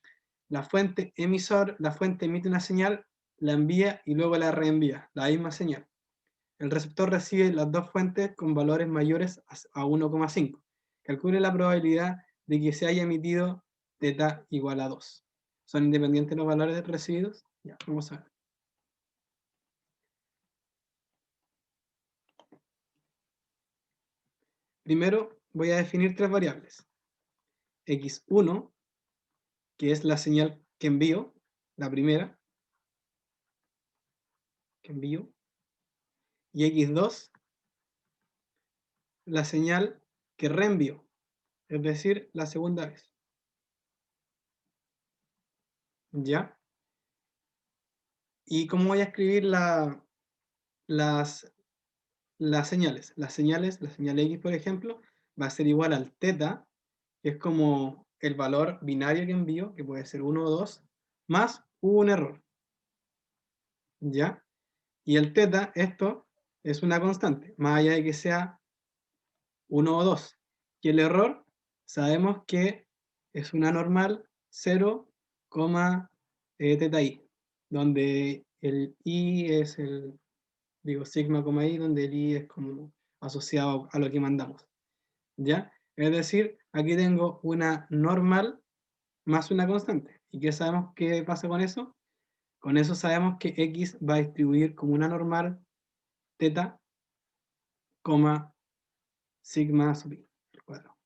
La fuente emite una señal, la envía y luego la reenvía, la misma señal. El receptor recibe las dos fuentes con valores mayores a 1,5. Calcule la probabilidad de que se haya emitido θ igual a 2. ¿Son independientes los valores recibidos? Ya, vamos a ver. Primero voy a definir tres variables. x1, que es la señal que envío, la primera, que envío, y x2, la señal que reenvío, es decir, la segunda vez. ¿Ya? ¿Y cómo voy a escribir las señales? La señal X, por ejemplo, va a ser igual al θ, que es como el valor binario que envío, que puede ser 1 o 2, más hubo un error. ¿Ya? Y el θ, esto, es una constante, más allá de que sea 1 o 2. Y el error, sabemos que es una normal 0, θi, donde el i es el, digo, sigma, i, donde el i es como asociado a lo que mandamos, ¿ya? Es decir, aquí tengo una normal más una constante. ¿Y qué sabemos qué pasa con eso? Con eso sabemos que x va a distribuir como una normal teta, coma, sigma sub i al cuadrado.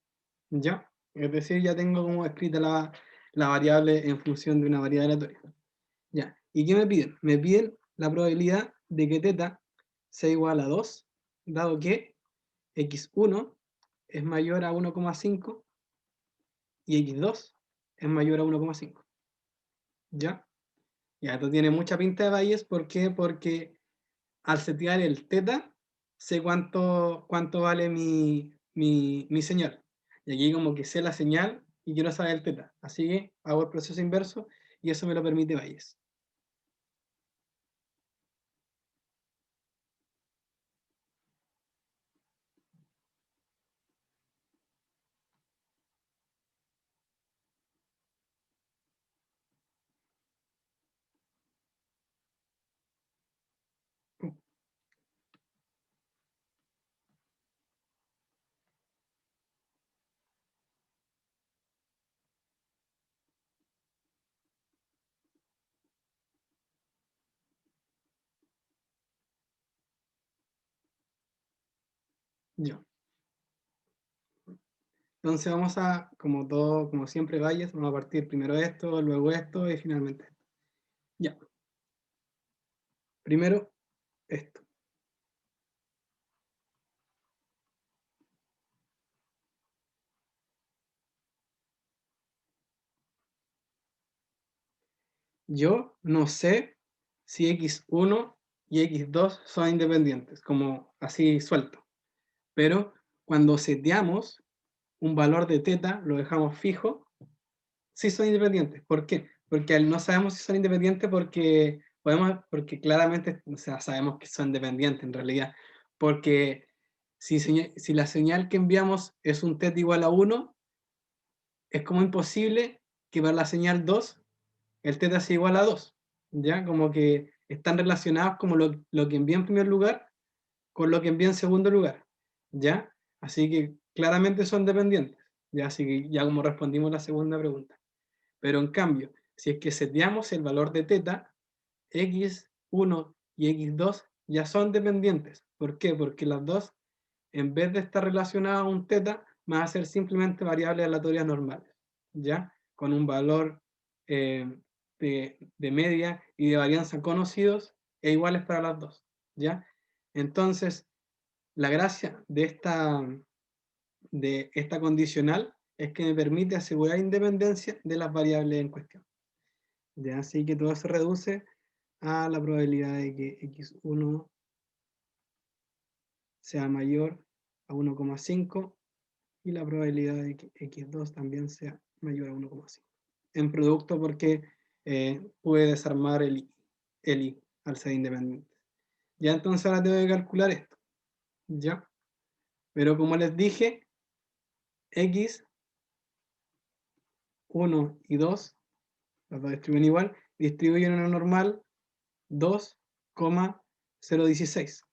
¿Ya? Es decir, ya tengo como escrita la variable en función de una variable aleatoria. ¿Ya? ¿Y qué me piden? Me piden la probabilidad de que teta sea igual a 2, dado que x1 es mayor a 1,5 y x2 es mayor a 1,5. ¿Ya? Ya, esto tiene mucha pinta de Bayes. ¿Por qué? Porque al setear el teta, sé cuánto vale mi señal. Y aquí como que sé la señal y quiero saber el teta. Así que hago el proceso inverso y eso me lo permite Bayes. Yo. Entonces vamos a, como todo, como siempre Bayes, vamos a partir primero esto, luego esto y finalmente esto. Ya. Primero esto. Yo no sé si x1 y x2 son independientes, como así suelto. Pero cuando seteamos un valor de teta, lo dejamos fijo, sí son independientes. ¿Por qué? Porque no sabemos si son independientes porque claramente, o sea, sabemos que son dependientes en realidad. Porque si la señal que enviamos es un teta igual a 1, es como imposible que para la señal 2 el teta sea igual a 2. ¿Ya? Como que están relacionados como lo que envía en primer lugar con lo que envía en segundo lugar. ¿Ya? Así que claramente son dependientes. ¿Ya? Así que ya como respondimos la segunda pregunta. Pero en cambio, si es que seteamos el valor de teta, x1 y x2 ya son dependientes. ¿Por qué? Porque las dos, en vez de estar relacionadas a un teta, van a ser simplemente variables aleatorias normales, ¿ya? Con un valor de media y de varianza conocidos e iguales para las dos, ¿ya? Entonces, la gracia de esta condicional es que me permite asegurar independencia de las variables en cuestión. ¿Ya? Así que todo se reduce a la probabilidad de que x1 sea mayor a 1,5 y la probabilidad de que x2 también sea mayor a 1,5. En producto porque pude desarmar el i al ser independiente. Ya entonces ahora tengo que calcular esto. ¿Ya? Pero como les dije, x1 y 2, las dos distribuyen igual, distribuyen una normal 2,016.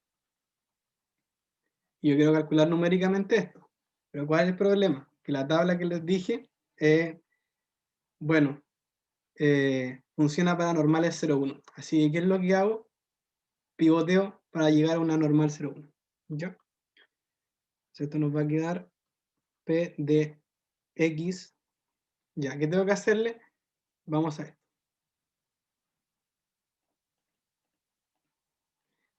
Y yo quiero calcular numéricamente esto. Pero ¿cuál es el problema? Que la tabla que les dije, bueno, funciona para normales 0,1. Así que, ¿qué es lo que hago? Pivoteo para llegar a una normal 0,1. ¿Ya? Entonces esto nos va a quedar P de X. Ya, ¿qué tengo que hacerle? Vamos a esto.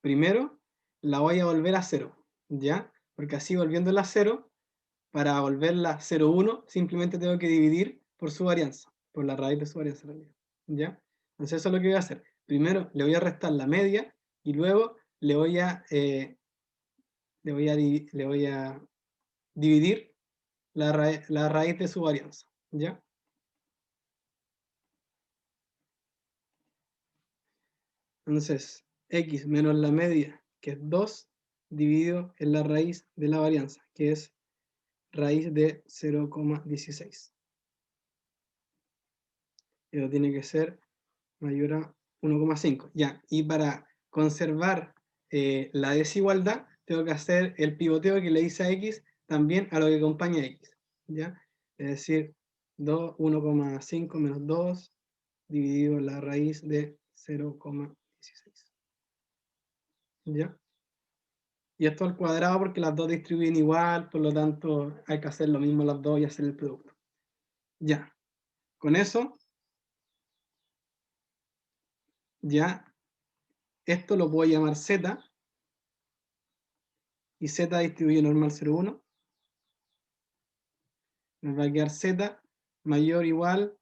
Primero, la voy a volver a 0. ¿Ya? Porque así volviéndola a 0, para volverla 0,1, simplemente tengo que dividir por su varianza, por la raíz de su varianza en realidad. ¿Ya? Entonces eso es lo que voy a hacer. Primero le voy a restar la media y luego le voy a dividir la raíz de su varianza. ¿Ya? Entonces, x menos la media, que es 2, dividido en la raíz de la varianza, que es raíz de 0,16. Eso tiene que ser mayor a 1,5. Ya, y para conservar la desigualdad, tengo que hacer el pivoteo que le hice a x también a lo que acompaña a x. ¿Ya? Es decir, 1,5 menos 2 dividido la raíz de 0,16. ¿Ya? Y esto al cuadrado porque las dos distribuyen igual, por lo tanto hay que hacer lo mismo las dos y hacer el producto. Ya. Con eso, ya, esto lo puedo llamar z, y z distribuye normal 0,1. Nos va a quedar z mayor o igual,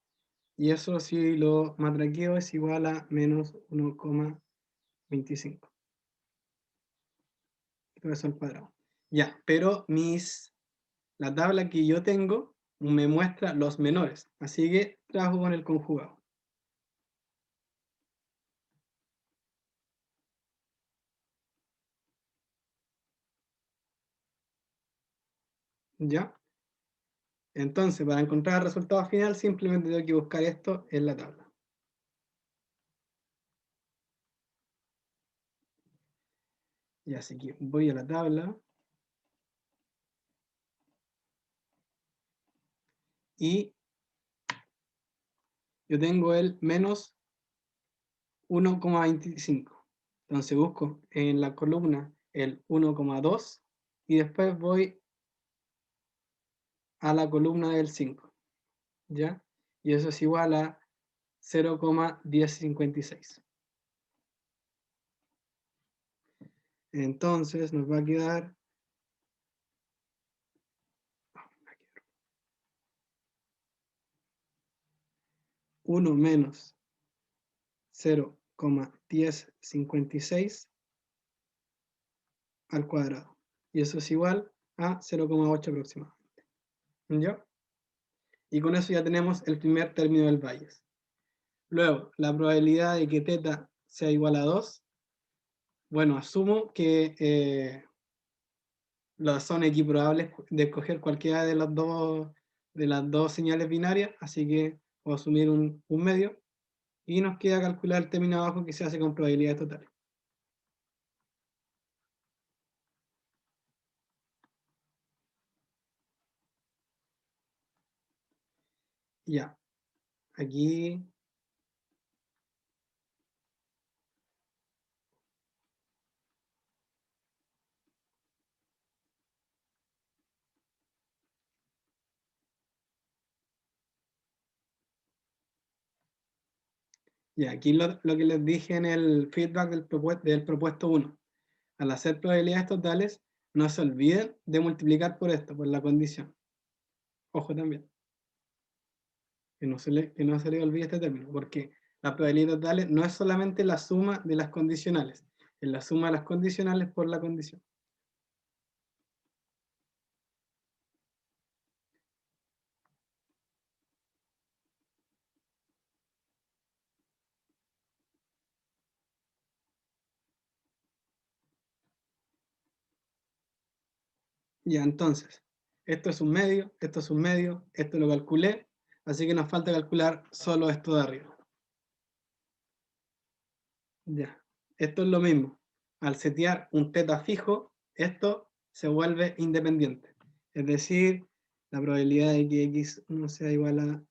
y eso si lo matraqueo es igual a menos 1,25. Todo eso al cuadrado. Ya, pero la tabla que yo tengo me muestra los menores, así que trabajo con el conjugado. ¿Ya? Entonces, para encontrar el resultado final, simplemente tengo que buscar esto en la tabla. Y así que voy a la tabla. Y yo tengo el menos 1,25. Entonces busco en la columna el 1,2 y después voy a la columna del 5. ¿Ya? Y eso es igual a 0,1056. Entonces nos va a quedar 1 menos 0,1056 al cuadrado. Y eso es igual a 0,8 aproximadamente. ¿Ya? Y con eso ya tenemos el primer término del Bayes. Luego, la probabilidad de que θ sea igual a 2. Bueno, asumo que son equiparables de escoger cualquiera de las dos señales binarias, así que voy a asumir un medio, y nos queda calcular el término abajo que se hace con probabilidades totales. Ya, aquí aquí lo que les dije en el feedback del propuesto 1. Al hacer probabilidades totales, no se olviden de multiplicar por esto, por la condición. Ojo también. Que no se le olvide este término, porque la probabilidad total no es solamente la suma de las condicionales, es la suma de las condicionales por la condición. Ya, entonces, esto es un medio, esto es un medio, esto lo calculé, así que nos falta calcular solo esto de arriba. Ya, esto es lo mismo. Al setear un θ fijo, esto se vuelve independiente. Es decir, la probabilidad de que x1 sea igual a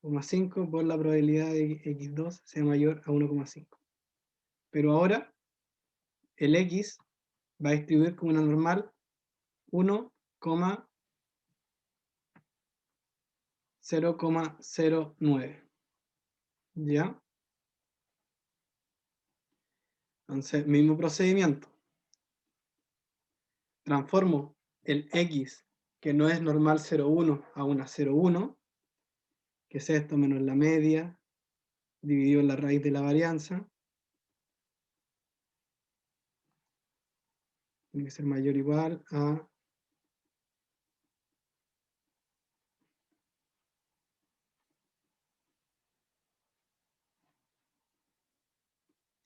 1,5 por la probabilidad de que x2 sea mayor a 1,5. Pero ahora el x va a distribuir como una normal 1,009. ¿Ya? Entonces, mismo procedimiento. Transformo el x, que no es normal 0,1, a una 0,1, que es esto menos la media, dividido en la raíz de la varianza. Tiene que ser mayor o igual a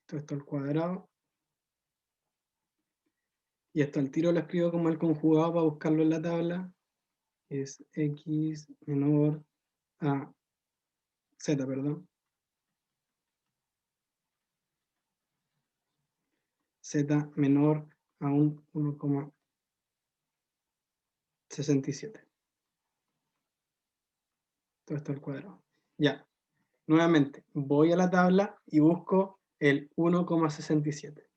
todo esto al cuadrado. Y esto al tiro lo escribo como el conjugado para buscarlo en la tabla. Es x menor a z, perdón. z menor a un 1,67. Todo esto al cuadrado. Ya. Nuevamente, voy a la tabla y busco el 1,67.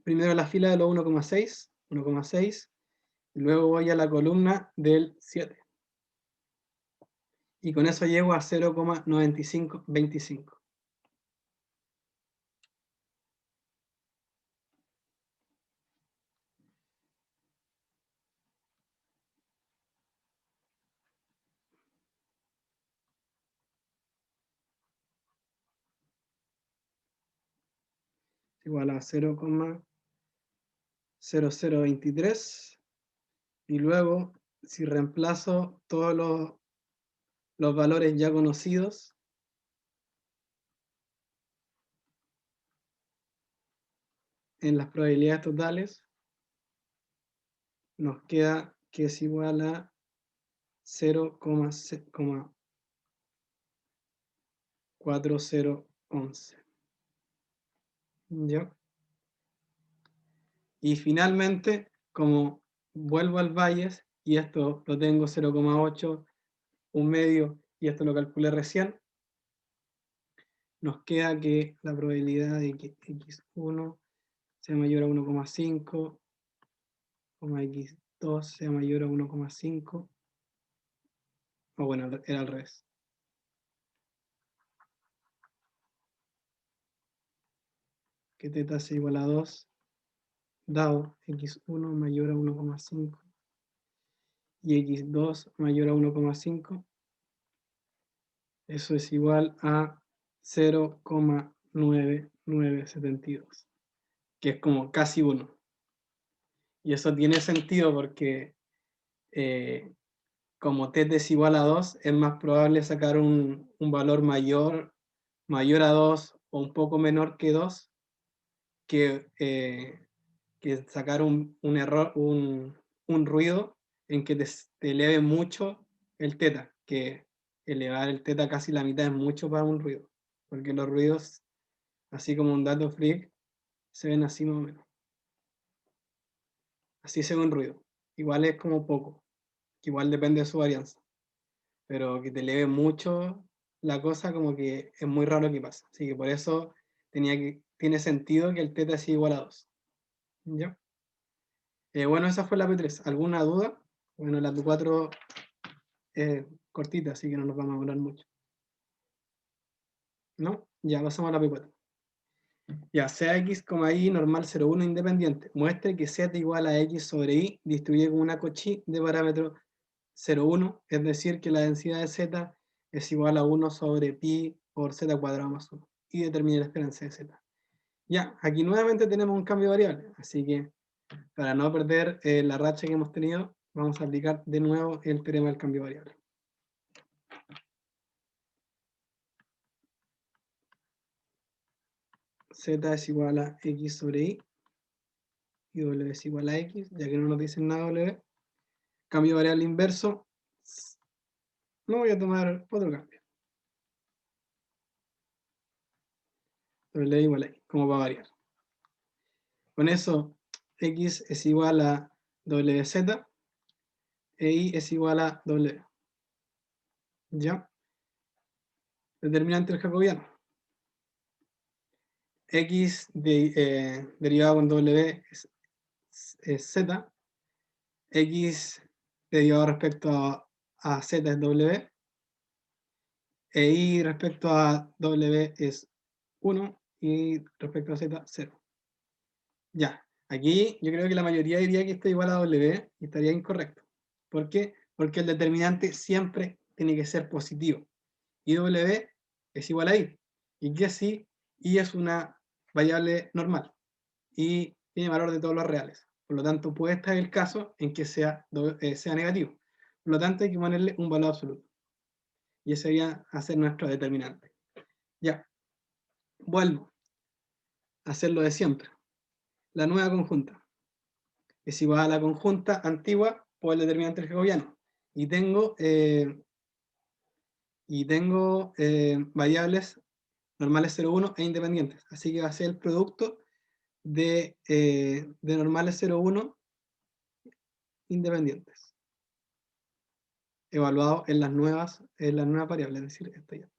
Primero la fila de los 1,6, 1,6, y luego voy a la columna del 7. Y con eso llego a 0,9525. Igual a 0,0023. Y luego, si reemplazo todos los valores ya conocidos, en las probabilidades totales, nos queda que es igual a 0,4011. ¿Ya? Y finalmente, como vuelvo al Bayes, y esto lo tengo 0,8, un medio, y esto lo calculé recién, nos queda que la probabilidad de que x1 sea mayor a 1,5, x2 sea mayor a 1,5, o bueno, era al revés. Que teta sea igual a 2, dado x1 mayor a 1,5 y x2 mayor a 1,5, eso es igual a 0,9972, que es como casi 1. Y eso tiene sentido porque como teta es igual a 2, es más probable sacar un valor mayor a 2 o un poco menor que 2 que sacar un error, un ruido en que te eleve mucho el teta, que elevar el teta casi la mitad es mucho para un ruido, porque los ruidos, así como un dato freak, se ven así más o menos. Así se ve un ruido. Igual es como poco, que igual depende de su varianza, pero que te eleve mucho la cosa, como que es muy raro que pase. Así que por eso tiene sentido que el teta sea igual a 2. ¿Ya? Bueno, esa fue la P3. ¿Alguna duda? Bueno, la P4 es cortita, así que no nos vamos a hablar mucho. ¿No? Ya pasamos a la P4. Ya, sea x, y normal 0,1 independiente. Muestre que z igual a x sobre y distribuye con una cochi de parámetro 0,1, es decir, que la densidad de z es igual a 1 sobre pi por z cuadrado más 1. Y determine la esperanza de z. Ya, aquí nuevamente tenemos un cambio de variable, así que para no perder la racha que hemos tenido, vamos a aplicar de nuevo el teorema del cambio de variable. Z es igual a x sobre y w es igual a x, ya que no nos dicen nada w. Cambio de variable inverso, no voy a tomar otro cambio. W igual a x, como va a variar. Con eso, x es igual a wz e y es igual a w. ¿Ya? Determinante del jacobiano. X derivado con w es z. X derivado respecto a z es w. E y respecto a w es 1 y respecto a z 0. Ya, aquí yo creo que la mayoría diría que esto es igual a w y estaría incorrecto. ¿Por qué? Porque el determinante siempre tiene que ser positivo. Y w es igual a y. Y que sí, y es una variable normal. Y tiene valor de todos los reales. Por lo tanto, puede estar el caso en que sea negativo. Por lo tanto, hay que ponerle un valor absoluto. Y ese sería hacer nuestro determinante. Ya, vuelvo a hacer lo de siempre. La nueva conjunta es igual a la conjunta antigua por el determinante del jacobiano. Y tengo variables normales 0,1 e independientes. Así que va a ser el producto de normales 0,1 independientes, evaluado en las nuevas variables, es decir, esto ya.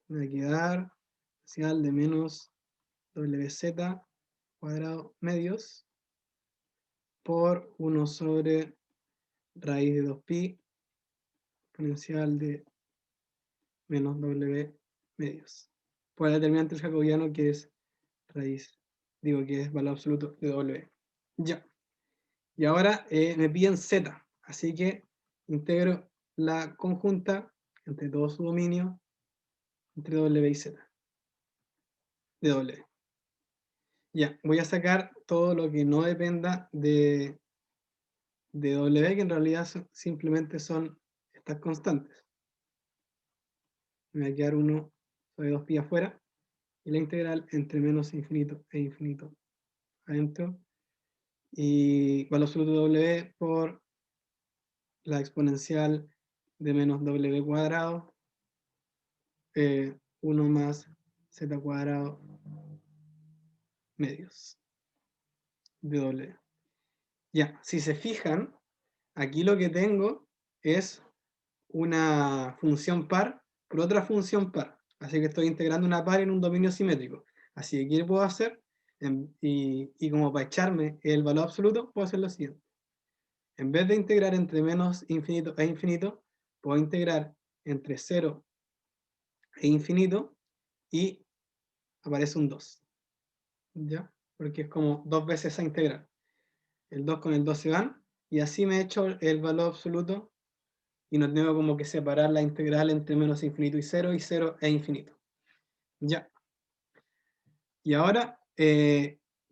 Me va a quedar parcial de menos WZ cuadrado medios por 1 sobre raíz de 2pi exponencial de menos W medios. Por el determinante del jacobiano que es raíz, que es valor absoluto de W. Ya. Y ahora me piden Z, así que integro la conjunta entre todo su dominio, entre W y Z, de W. Ya, voy a sacar todo lo que no dependa de W, que en realidad simplemente son estas constantes. Me va a quedar 1 sobre 2pi afuera, y la integral entre menos infinito e infinito adentro, y valor absoluto de W por la exponencial de menos W cuadrado, 1 más Z cuadrado medios de W. Ya, si se fijan, aquí lo que tengo es una función par por otra función par. Así que estoy integrando una par en un dominio simétrico. Así que, ¿qué puedo hacer? Y como para echarme el valor absoluto, puedo hacer lo siguiente. En vez de integrar entre menos infinito e infinito, puedo integrar entre 0 e infinito y aparece un 2. ¿Ya? Porque es como 2 veces esa integral. El 2 con el 2 se van, y así me echo el valor absoluto y no tengo como que separar la integral entre menos infinito y 0 e infinito. Ya. Y ahora,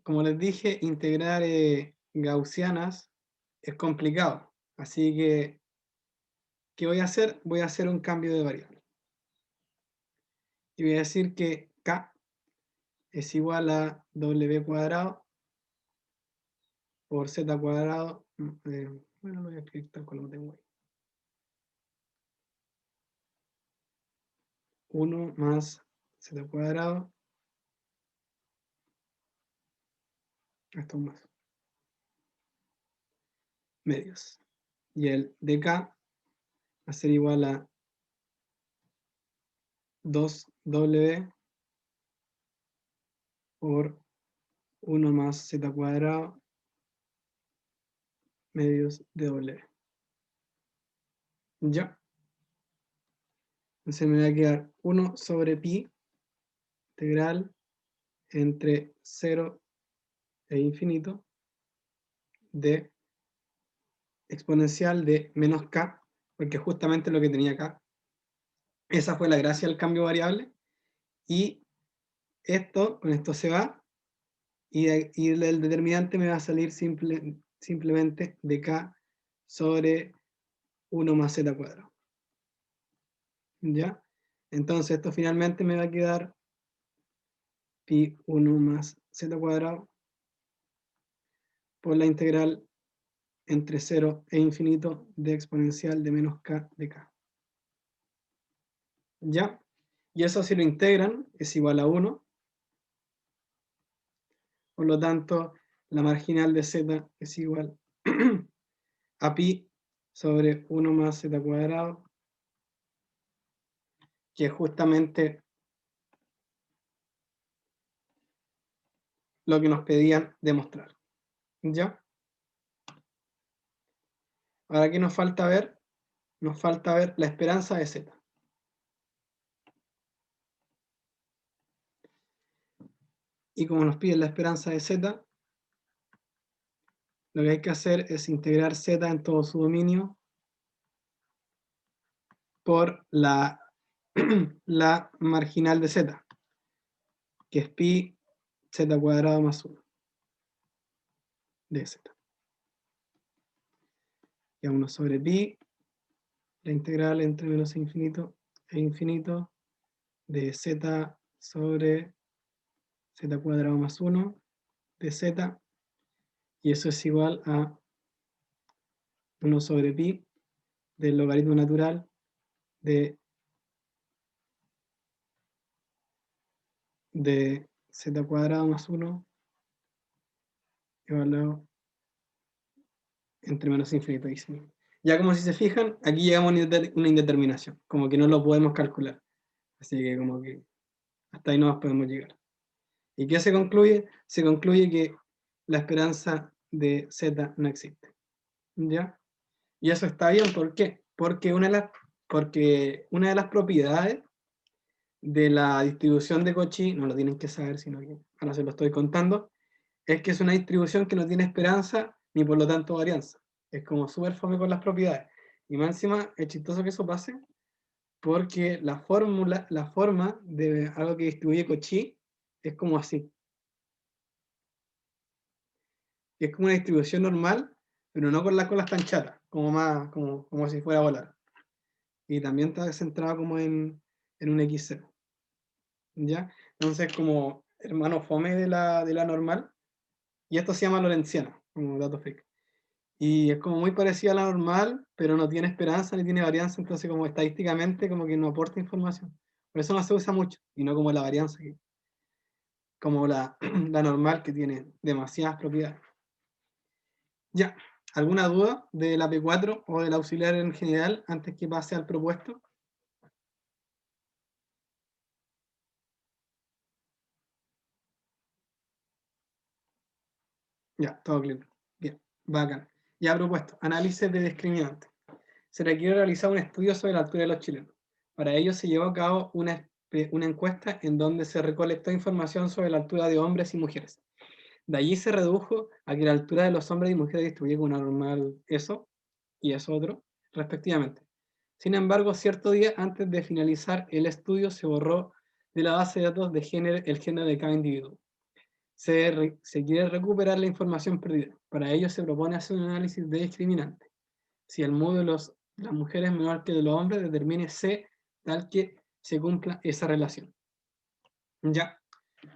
como les dije, integrar gaussianas es complicado. Así que, ¿qué voy a hacer? Voy a hacer un cambio de variable. Y voy a decir que k es igual a w cuadrado por z cuadrado. Bueno, lo voy a escribir tal cual lo tengo ahí. 1 más z cuadrado. Esto más. Medios. Y el dk va a ser igual a 2w por 1 más z cuadrado medios de w. Ya. Entonces me va a quedar 1 sobre pi integral entre 0 e infinito de exponencial de menos k, porque justamente lo que tenía acá. Esa fue la gracia del cambio variable. Y con esto se va, y el determinante me va a salir simplemente de k sobre 1 más z cuadrado. ¿Ya? Entonces esto finalmente me va a quedar pi 1 más z cuadrado por la integral entre 0 e infinito de exponencial de menos k de k. ¿Ya? Y eso, si lo integran, es igual a 1. Por lo tanto, la marginal de z es igual a pi sobre 1 más z cuadrado, que es justamente lo que nos pedían demostrar. ¿Ya? Ahora, ¿qué nos falta ver? Nos falta ver la esperanza de z. Y como nos piden la esperanza de z, lo que hay que hacer es integrar z en todo su dominio por la marginal de z, que es pi z cuadrado más 1 de z. Y a 1 sobre pi, la integral entre menos infinito e infinito de z sobre z cuadrado más 1 de z, y eso es igual a 1 sobre pi del logaritmo natural de de z cuadrado más 1 igual entre menos infinito y sin. Ya como si se fijan, aquí llegamos a una indeterminación, como que no lo podemos calcular. Así que como que hasta ahí no podemos llegar. ¿Y qué se concluye? Se concluye que la esperanza de z no existe. ¿Ya? Y eso está bien, ¿por qué? Porque una de las propiedades de la distribución de Cauchy, no lo tienen que saber, sino que ahora se lo estoy contando, es que es una distribución que no tiene esperanza ni por lo tanto varianza. Es como súper fome con las propiedades. Y más encima es chistoso que eso pase porque la forma de algo que distribuye Cauchy es como así. Es como una distribución normal, pero no con las colas tan chatas, como si fuera a volar. Y también está centrado como en un x0. ¿Ya? Entonces como hermano fome de la normal, y esto se llama lorentziana, como dato freak. Y es como muy parecida a la normal, pero no tiene esperanza ni tiene varianza, entonces como estadísticamente como que no aporta información. Por eso no se usa mucho, y no como la varianza, como la normal que tiene demasiadas propiedades. Ya, ¿alguna duda de la P4 o del auxiliar en general antes que pase al propuesto? Ya, todo claro. Bien, bacán. Ya propuesto, análisis de discriminantes. Se requiere realizar un estudio sobre la altura de los chilenos. Para ello se llevó a cabo una encuesta en donde se recolectó información sobre la altura de hombres y mujeres. De allí se redujo a que la altura de los hombres y mujeres distribuye con una normal eso y eso otro, respectivamente. Sin embargo, cierto día antes de finalizar el estudio se borró de la base de datos de género el género de cada individuo. Se quiere recuperar la información perdida. Para ello se propone hacer un análisis de discriminante. Si el modo de las mujeres es menor que de los hombres, determine C tal que se cumpla esa relación. Ya,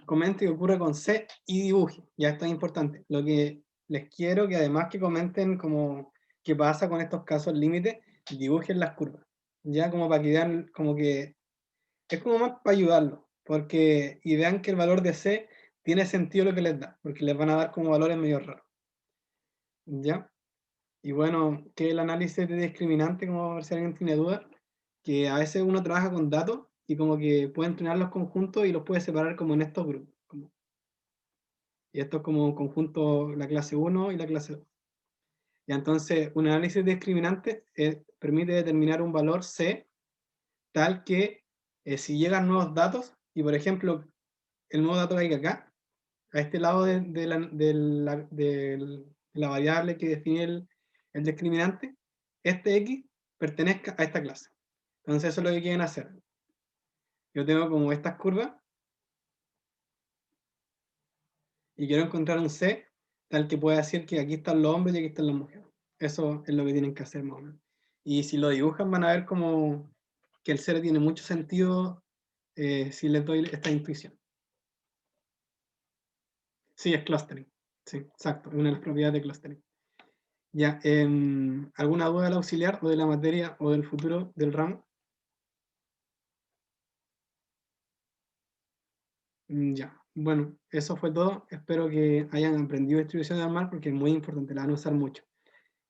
comente qué ocurre con C y dibuje. Ya está importante. Lo que les quiero que además que comenten como qué pasa con estos casos límite, dibujen las curvas. Ya como para que vean, como que es como más para ayudarlos, porque y vean que el valor de C tiene sentido lo que les da, porque les van a dar como valores medio raros. ¿Ya? Y bueno, que el análisis de discriminante, como ver si alguien tiene dudas, que a veces uno trabaja con datos y como que puede entrenar los conjuntos y los puede separar como en estos grupos. Y esto es como conjunto la clase 1 y la clase 2. Y entonces un análisis discriminante permite determinar un valor C tal que si llegan nuevos datos, y por ejemplo, el nuevo dato que hay acá, a este lado de la variable que define el discriminante, este X pertenezca a esta clase. Entonces eso es lo que quieren hacer. Yo tengo como estas curvas y quiero encontrar un C tal que pueda decir que aquí están los hombres y aquí están las mujeres. Eso es lo que tienen que hacer más o menos. Y si lo dibujan van a ver como que el C tiene mucho sentido si les doy esta intuición. Sí, es clustering. Sí, exacto. Una de las propiedades de clustering. Ya, ¿alguna duda del auxiliar o de la materia o del futuro del ramo? Ya, bueno, eso fue todo. Espero que hayan aprendido distribución normal porque es muy importante, la van a usar mucho.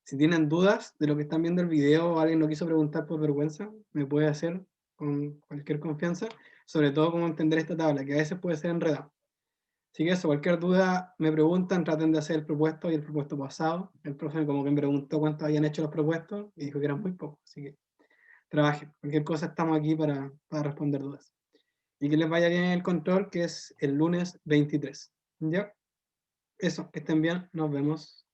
Si tienen dudas de lo que están viendo el video o alguien lo quiso preguntar por vergüenza, me puede hacer con cualquier confianza, sobre todo cómo entender esta tabla, que a veces puede ser enredada. Así que eso, cualquier duda me preguntan, traten de hacer el propuesto y el propuesto pasado. El profe como que me preguntó cuántos habían hecho los propuestos y dijo que eran muy pocos, así que trabajen. Cualquier cosa estamos aquí para responder dudas. Y que les vaya bien en el control, que es el lunes 23. ¿Ya? Eso, que estén bien, nos vemos.